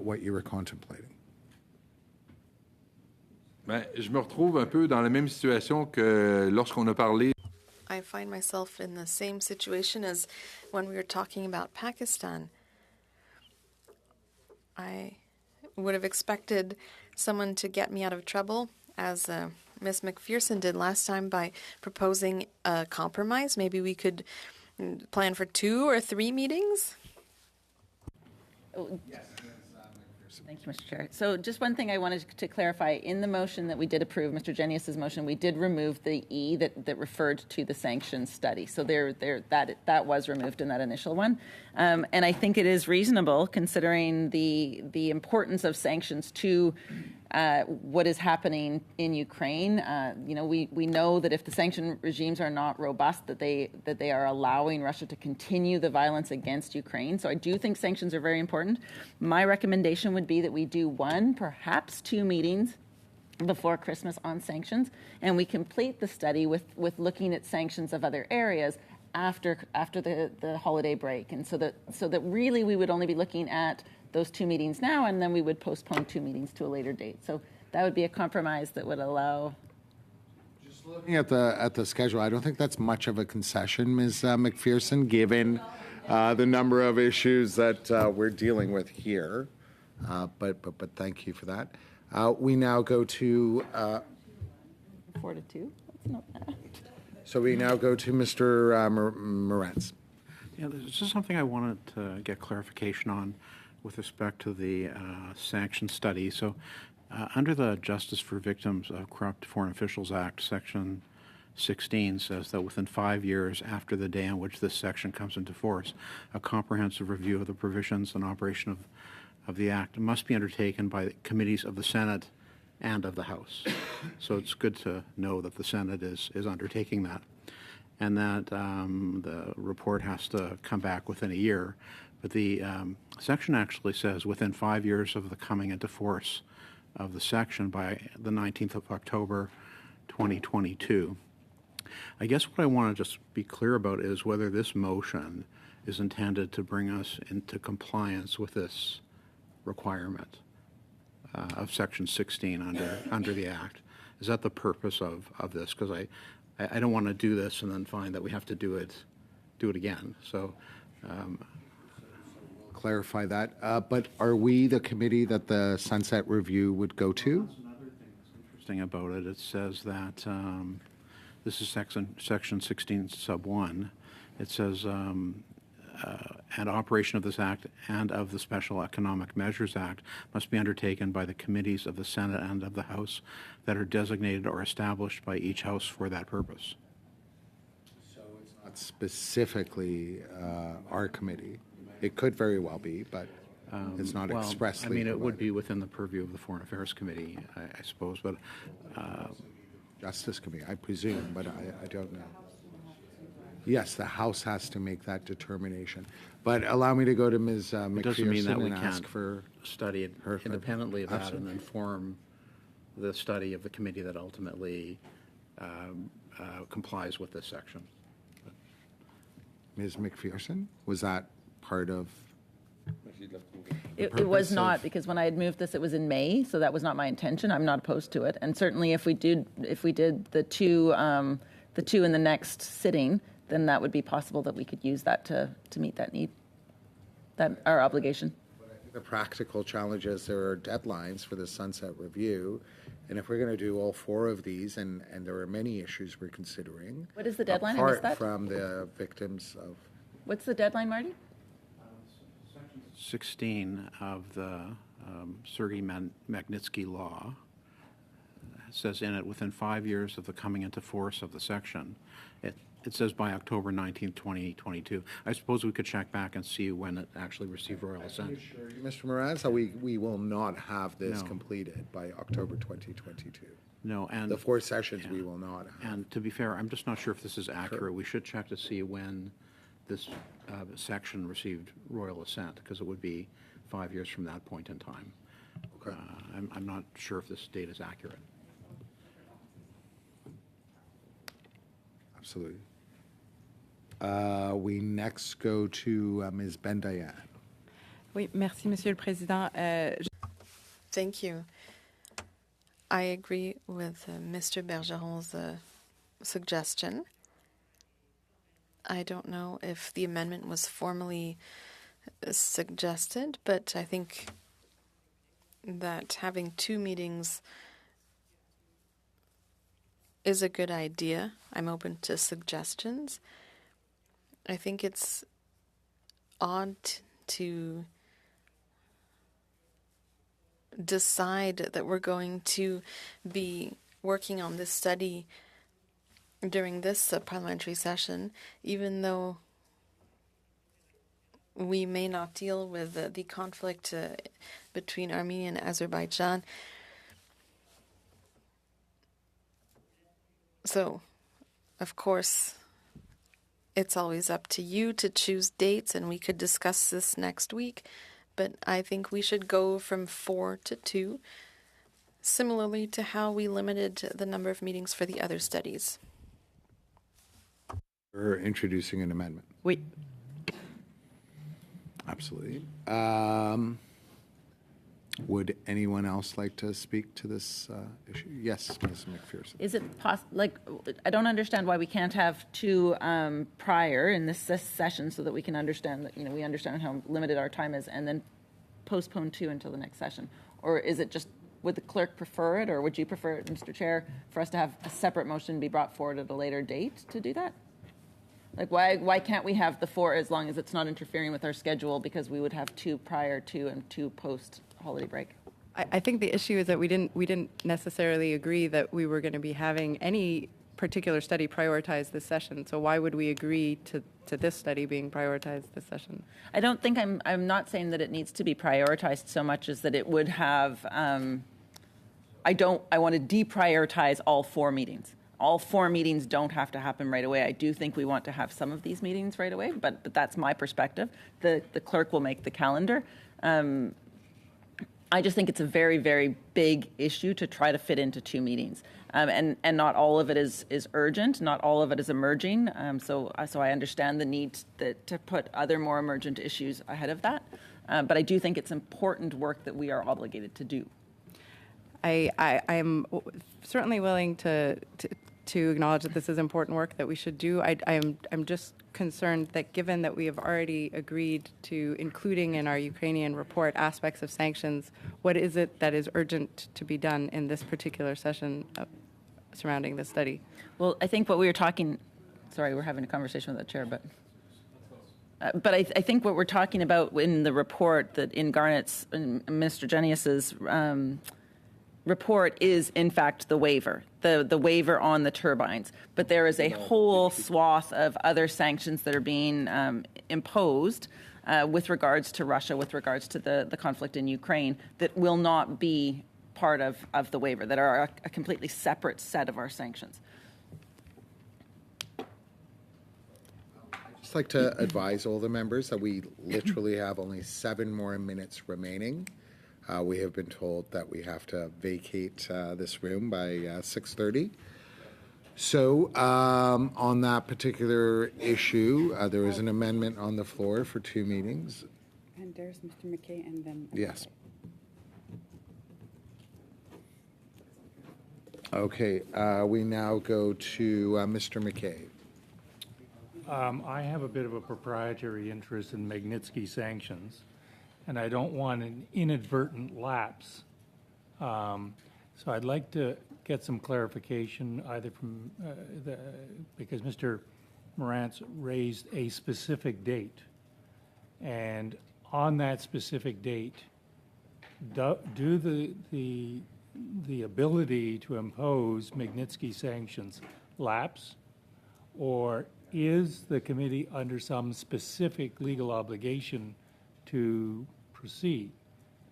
what you were contemplating? Ben, je me retrouve un peu dans la même situation que lorsqu'on a parlé. I find myself in the same situation as when we were talking about Pakistan. I would have expected someone to get me out of trouble, as Ms. McPherson did last time, by proposing a compromise. Maybe we could plan for 2 or 3 meetings. Yes. Thank you, Mr. Chair. So just one thing I wanted to clarify. In the motion that we did approve, Mr. Genius's motion, we did remove the E that referred to the sanctions study. So that was removed in that initial one. And I think it is reasonable, considering the importance of sanctions to what is happening in Ukraine. We know that if the sanction regimes are not robust, that they are allowing Russia to continue the violence against Ukraine. So I do think sanctions are very important. My recommendation would be that we do 1, perhaps 2 meetings before Christmas on sanctions, and we complete the study with looking at sanctions of other areas after the holiday break, and so that really we would only be looking at those 2 meetings now, and then we would postpone 2 meetings to a later date. So that would be a compromise that would allow. Just looking at the schedule, I don't think that's much of a concession, Ms. McPherson, given the number of issues that we're dealing with here. But thank you for that. We now go to 4 to 2. That's not bad. So we now go to Mr. Morenz. Yeah, this is something I wanted to get clarification on with respect to the sanction study. So under the Justice for Victims of Corrupt Foreign Officials Act, Section 16 says that within 5 years after the day on which this section comes into force, a comprehensive review of the provisions and operation of the Act must be undertaken by the committees of the Senate and of the House. So it's good to know that the Senate is undertaking that, and that the report has to come back within a year. But the section actually says within 5 years of the coming into force of the section by the 19th of October 2022. I guess what I want to just be clear about is whether this motion is intended to bring us into compliance with this requirement of Section 16 under the Act. Is that the purpose of this? Because I don't want to do this and then find that we have to do it again. So clarify that. But are we the committee that the Sunset Review would go to? That's another thing that's interesting about it. It says that this is Section 16 sub 1. It says and operation of this Act and of the Special Economic Measures Act must be undertaken by the committees of the Senate and of the House that are designated or established by each House for that purpose. So it's not specifically our committee. It could very well be, but it's not expressly. I mean, it would be within the purview of the Foreign Affairs Committee, I suppose, but Justice Committee, I presume, but I don't know. Yes, the House has to make that determination. But allow me to go to Ms. McPherson. It doesn't mean that we and ask can't for study it independently of that Absolutely. and inform the study of the committee that ultimately complies with this section. Ms. McPherson, was that part of? It was not, because when I had moved this, it was in May, so that was not my intention. I'm not opposed to it, and certainly if we did the two in the next sitting, then that would be possible that we could use that to meet that need, that our obligation. But I think the practical challenge is there are deadlines for the Sunset Review, and if we're going to do all 4 of these, and there are many issues we're considering. What is the deadline? I missed that. Apart from the victims of. What's the deadline, Marty? Section 16 of the Sergei Magnitsky law says in it, within 5 years of the coming into force of the section. It says by October 19th, 2022. I suppose we could check back and see when it actually received royal assent. Mr. Moran, so we will not have this No. completed by October 2022. No, and The 4 sessions we will not have. And to be fair, I'm just not sure if this is accurate. We should check to see when this section received royal assent, because it would be 5 years from that point in time. Okay. I'm not sure if this date is accurate. Absolutely. We next go to Ms. Bendayan. Oui, merci, Monsieur le Président. Thank you. I agree with Mr. Bergeron's suggestion. I don't know if the amendment was formally suggested, but I think that having 2 meetings is a good idea. I'm open to suggestions. I think it's odd to decide that we're going to be working on this study during this parliamentary session, even though we may not deal with the conflict between Armenia and Azerbaijan. So, of course, it's always up to you to choose dates, and we could discuss this next week. But I think we should go from 4 to 2, similarly to how we limited the number of meetings for the other studies. We're introducing an amendment. Oui. Absolutely. Would anyone else like to speak to this issue? Yes, Ms. McPherson. Is it possible, like, I don't understand why we can't have 2 prior in this session so that we can understand that, we understand how limited our time is, and then postpone 2 until the next session? Or is it just, would the clerk prefer it, or would you prefer it, Mr. Chair, for us to have a separate motion be brought forward at a later date to do that? Like, why can't we have the 4 as long as it's not interfering with our schedule, because we would have 2 prior to and 2 post holiday break? I think the issue is that we didn't necessarily agree that we were going to be having any particular study prioritize this session. So why would we agree to this study being prioritized this session? I don't think I'm not saying that it needs to be prioritized so much as that it would have. I want to deprioritize all 4 meetings. All 4 meetings don't have to happen right away. I do think we want to have some of these meetings right away, but that's my perspective. The clerk will make the calendar. I just think it's a very, very big issue to try to fit into 2 meetings. And not all of it is urgent, not all of it is emerging. So I understand the need to put other more emergent issues ahead of that. But I do think it's important work that we are obligated to do. I'm certainly willing to acknowledge that this is important work that we should do. I'm just concerned that given that we have already agreed to including in our Ukrainian report aspects of sanctions, what is it that is urgent to be done in this particular session surrounding this study? Well, I think what we were talking, sorry, we're having a conversation with the chair, but I think what we're talking about in the report that in Garnett's, in Minister Genius's report is, in fact, the waiver, the waiver on the turbines. But there is a whole swath of other sanctions that are being imposed with regards to Russia, with regards to the conflict in Ukraine, that will not be part of the waiver, that are a completely separate set of our sanctions. I'd just like to advise all the members that we literally have only 7 more minutes remaining. We have been told that we have to vacate this room by 6:30. So on that particular issue, there is an amendment on the floor for 2 meetings. And there's Mr. McKay and then... Yes. Okay, we now go to Mr. McKay. I have a bit of a proprietary interest in Magnitsky sanctions, and I don't want an inadvertent lapse. So I'd like to get some clarification either from, because Mr. Morantz raised a specific date, and on that specific date, do the the ability to impose Magnitsky sanctions lapse, or is the committee under some specific legal obligation to proceed?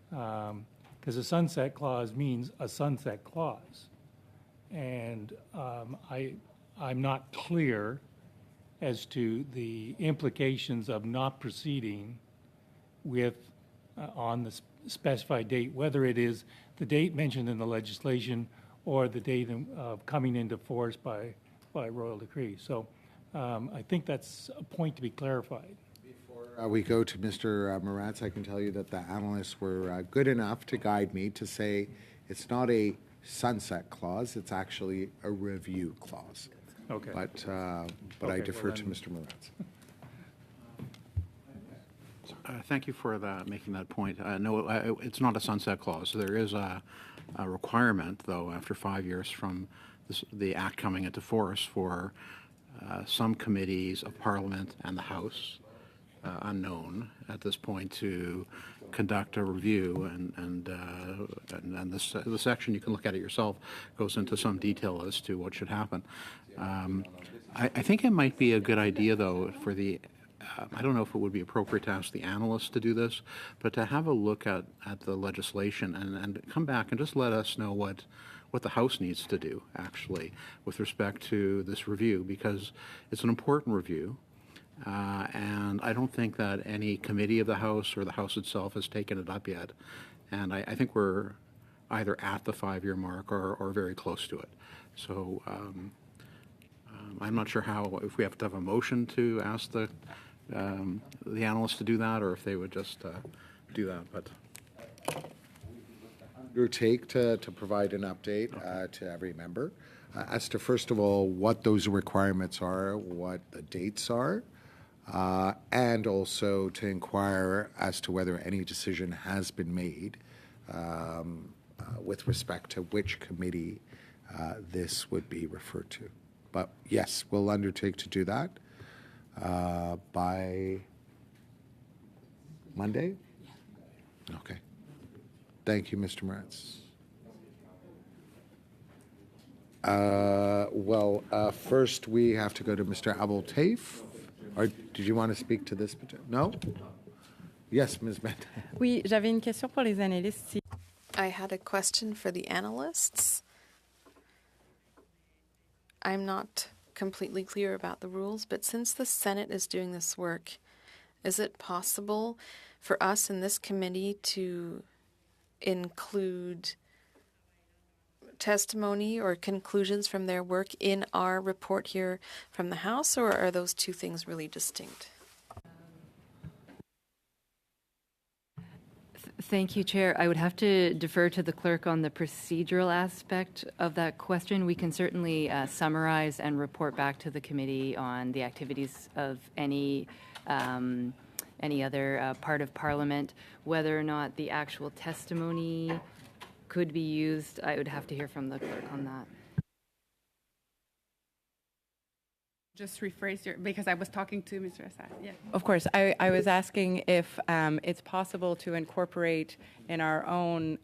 Because a sunset clause means a sunset clause. And I'm not clear as to the implications of not proceeding with on the specified date, whether it is the date mentioned in the legislation or the date of coming into force by royal decree. So I think that's a point to be clarified. Before we go to Mr. Moratz, I can tell you that the analysts were good enough to guide me to say it's not a sunset clause, it's actually a review clause. Okay. But Okay, I defer well to then- Mr. Moratz. Thank you for making that point. No, it's not a sunset clause. There is a requirement, though, after 5 years from the act coming into force for some committees of Parliament and the House, unknown at this point, to conduct a review, and the section, you can look at it yourself, goes into some detail as to what should happen. I think it might be a good idea, though, for the I don't know if it would be appropriate to ask the analysts to do this, but to have a look at the legislation and come back and just let us know what the House needs to do, actually, with respect to this review, because it's an important review. And I don't think that any committee of the House or the House itself has taken it up yet. And I think we're either at the 5-year mark or very close to it. So I'm not sure if we have to have a motion to ask the analysts to do that, or if they would just do that. But Your take to provide an update to every member as to, first of all, what those requirements are, what the dates are, and also to inquire as to whether any decision has been made with respect to which committee this would be referred to. But yes, we'll undertake to do that by Monday? Yeah. Okay. Thank you, Mr. Moratz. First we have to go to Mr. Abel Taif. Or did you want to speak to this? No? Yes, Ms. Bent. Oui, j'avais une question pour les analystes. I had a question for the analysts. I'm not completely clear about the rules, but since the Senate is doing this work, is it possible for us in this committee to include testimony or conclusions from their work in our report here from the House, or are those two things really distinct? Thank you, Chair. I would have to defer to the clerk on the procedural aspect of that question. We can certainly summarize and report back to the committee on the activities of any other part of Parliament. Whether or not the actual testimony could be used, I would have to hear from the clerk on that. Just rephrase because I was talking to Mr. Assad. Yeah. Of course. I was asking if it's possible to incorporate in our own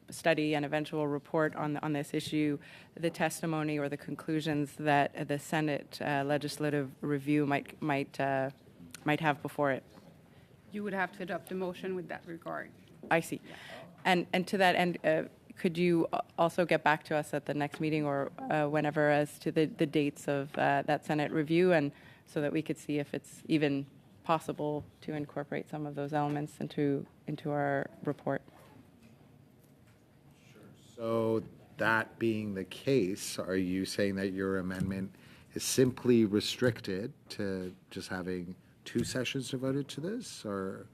study and eventual report on this issue the testimony or the conclusions that the Senate legislative review might have before it. You would have to adopt a motion with that regard. I see. And to that end, could you also get back to us at the next meeting or whenever as to the dates of that Senate review, and so that we could see if it's even possible to incorporate some of those elements into our report? Sure. So that being the case, are you saying that your amendment is simply restricted to just having 2 sessions devoted to this, or?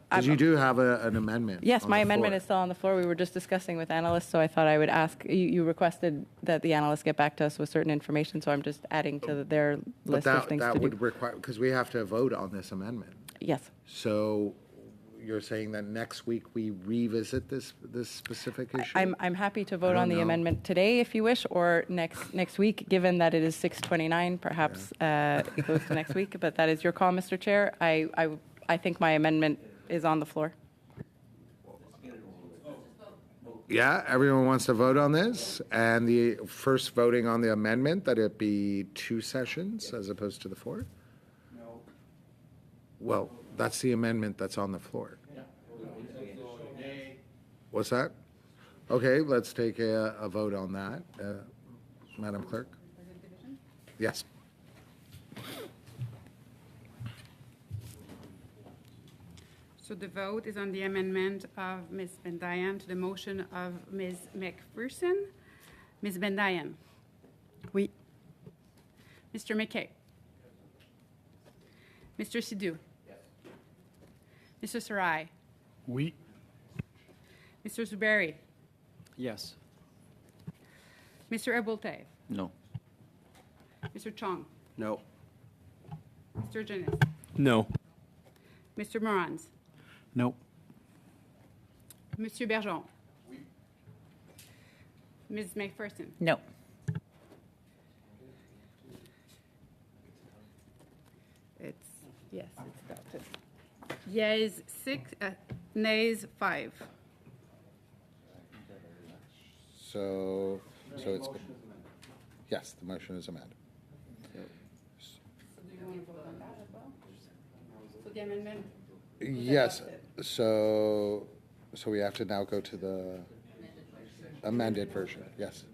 Because you do have an amendment. Yes, my amendment floor. is still on the floor. We were just discussing with analysts, so I thought I would ask. You requested that the analysts get back to us with certain information, so I'm just adding to their list of things to do. That would require, because we have to vote on this amendment. Yes. So you're saying that next week we revisit this specific issue? I'm happy to vote on the amendment today, if you wish, or next week, given that it is 6:29. Perhaps it goes to next week, but that is your call, Mr. Chair. I think my amendment is on the floor. Yeah, everyone wants to vote on this, and the first voting on the amendment, that it be 2 sessions as opposed to the 4? No. Well, that's the amendment that's on the floor. What's that? Okay, let's take a vote on that. Madam Clerk? Yes. So the vote is on the amendment of Ms. Bendayan to the motion of Ms. McPherson. Ms. Bendayan. Oui. Mr. McKay. Mr. Sidhu. Mr. Sarai. Oui. Mr. Zuberi. Yes. Mr. Abultaif. No. Mr. Chong. No. Mr. Janis. No. Mr. Morans. No. Monsieur Bergeron. Ms. McPherson. No. It's adopted. Yeas 6, nays 5. So it's, yes, the motion is amended. So do you want to vote on that as well? So the amendment? Yes, so we have to now go to the amended version, yes.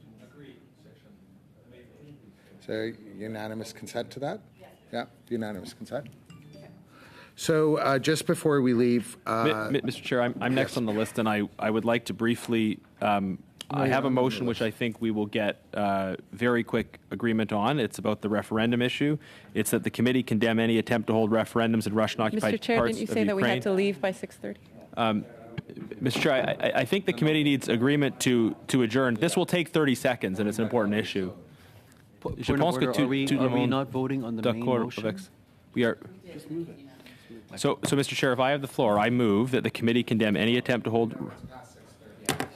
So unanimous consent to that? Yeah, unanimous consent. So just before we leave... Mr. Chair, I'm next on the list, and I would like to briefly... I have a motion which I think we will get very quick agreement on. It's about the referendum issue. It's that the committee condemn any attempt to hold referendums in Russian occupied Mr. Chair, parts didn't you of say that we Ukraine. had to leave by 6:30? Mr. Chair, I think the committee needs agreement to adjourn. This will take 30 seconds, and it's an important issue. Je Point of pense que order, tout le are we monde not voting on the main d'accord motion? avec- We are. So, Mr. Chair, if I have the floor, I move that the committee condemn any attempt to hold.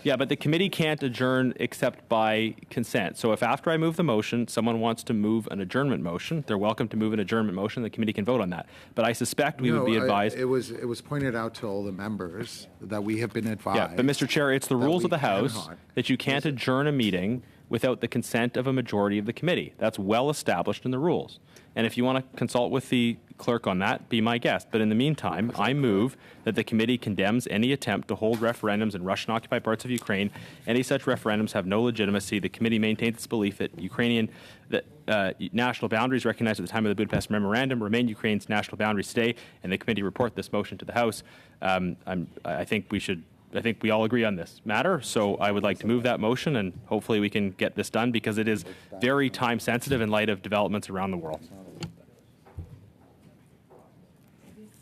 Yeah, but the committee can't adjourn except by consent. So if after I move the motion, someone wants to move an adjournment motion, they're welcome to move an adjournment motion. The committee can vote on that. But I suspect we would be advised. It was pointed out to all the members that we have been advised. Yeah, but Mr. Chair, it's the that rules we of the House cannot- that you can't adjourn a meeting without the consent of a majority of the committee. That's well established in the rules. And if you want to consult with the clerk on that, be my guest. But in the meantime, I move that the committee condemns any attempt to hold referendums in Russian-occupied parts of Ukraine. Any such referendums have no legitimacy. The committee maintains its belief that Ukrainian national boundaries recognized at the time of the Budapest Memorandum remain Ukraine's national boundaries today, and the committee report this motion to the House. I think we all agree on this matter, so I would like to move that motion, and hopefully we can get this done because it is very time sensitive in light of developments around the world.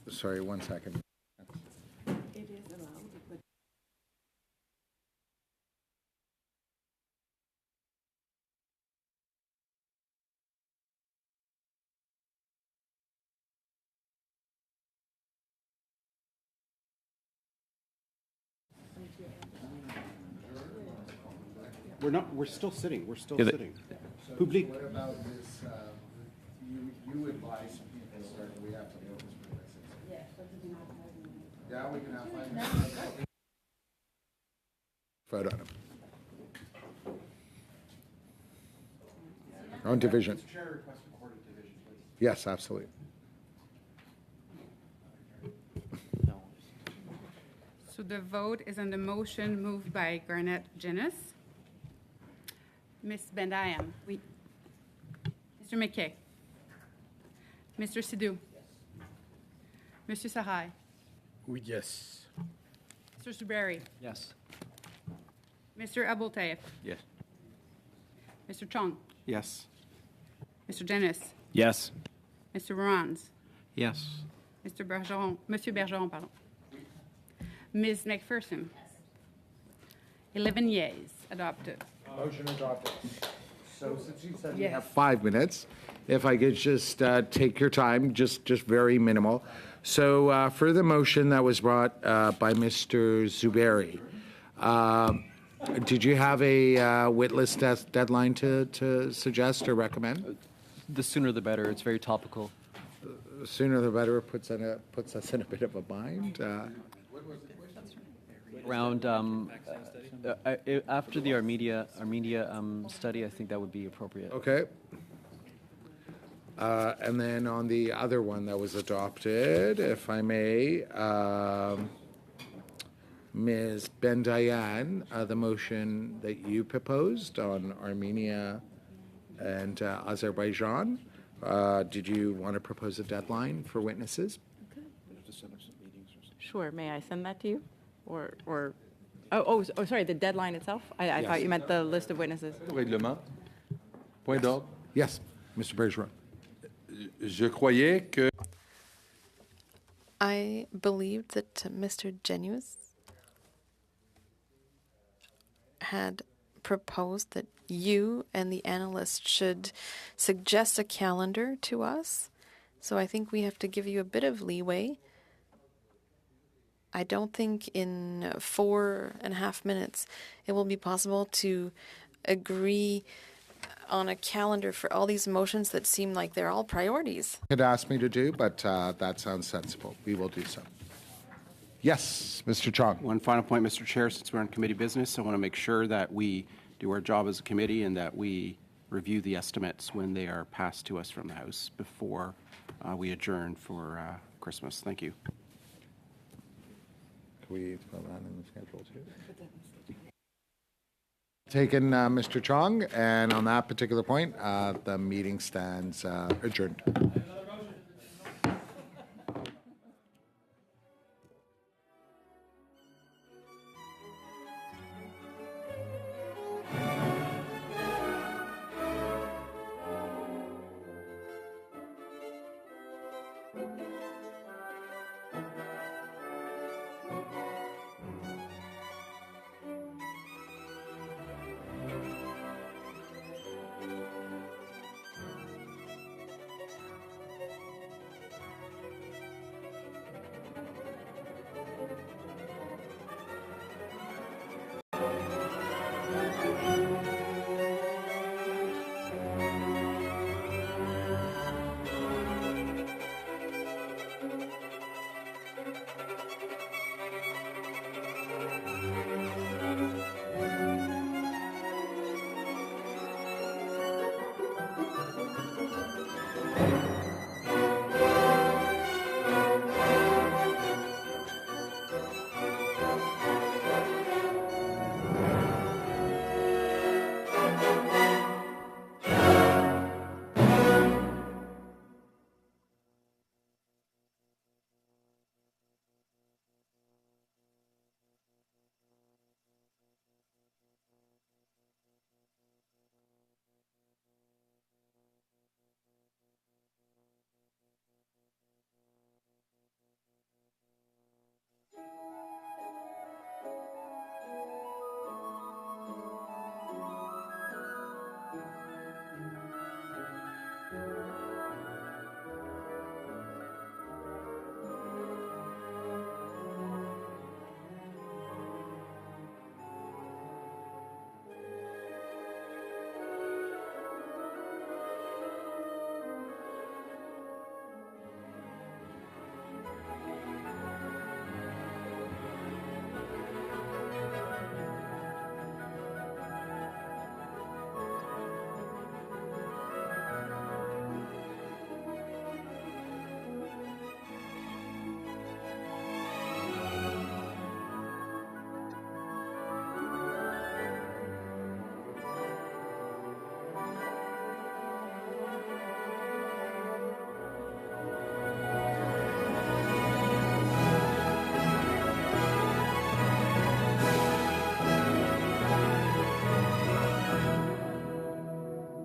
Sorry, 1 second. We're still sitting. We're still Yeah, sitting. Public. What about this, you advise people, sir, we have to go this way. Yeah, we can have 5 minutes. Vote on him. On division. Yes, absolutely. So the vote is on the motion moved by Garnett Janis. Ms. Bendayan. Oui. Mr. McKay. Mr. Sidhu. Mr. Sarai. Oui, yes. Mr. Zuberi. Yes. Mr. Abultaif. Yes. Mr. Chong. Yes. Mr. Janis. Yes. Mr. Morans. Yes. Mr. Bergeron, Monsieur Bergeron, pardon. Ms. McPherson. 11 yeas, adopted. Motion adopted. So since you said you Yes. have 5 minutes, if I could just take your time, just very minimal. So for the motion that was brought by Mr. Zuberi, did you have a witless deadline to suggest or recommend? The sooner the better. It's very topical. The sooner the better puts us in a bit of a bind. Around After the Armenia study, I think that would be appropriate. Okay. And then on the other one that was adopted, if I may, Ms. Bendayan, the motion that you proposed on Armenia and Azerbaijan, did you want to propose a deadline for witnesses? Sure. May I send that to you? Or sorry, the deadline itself? I thought you meant the list of witnesses. Règlement. Point d'ordre. Yes, Mr. Bergeron. Je croyais que I believed that Mr. Genuis had proposed that you and the analyst should suggest a calendar to us. So I think we have to give you a bit of leeway. I don't think in 4.5 minutes it will be possible to agree on a calendar for all these motions that seem like they're all priorities. Had asked me to do, but that sounds sensible. We will do so. Yes, Mr. Chong. One final point, Mr. Chair, since we're on committee business, I want to make sure that we do our job as a committee and that we review the estimates when they are passed to us from the House before we adjourn for Christmas. Thank you. Can we put that in the schedule too? Taken, Mr. Chong, and on that particular point, the meeting stands adjourned.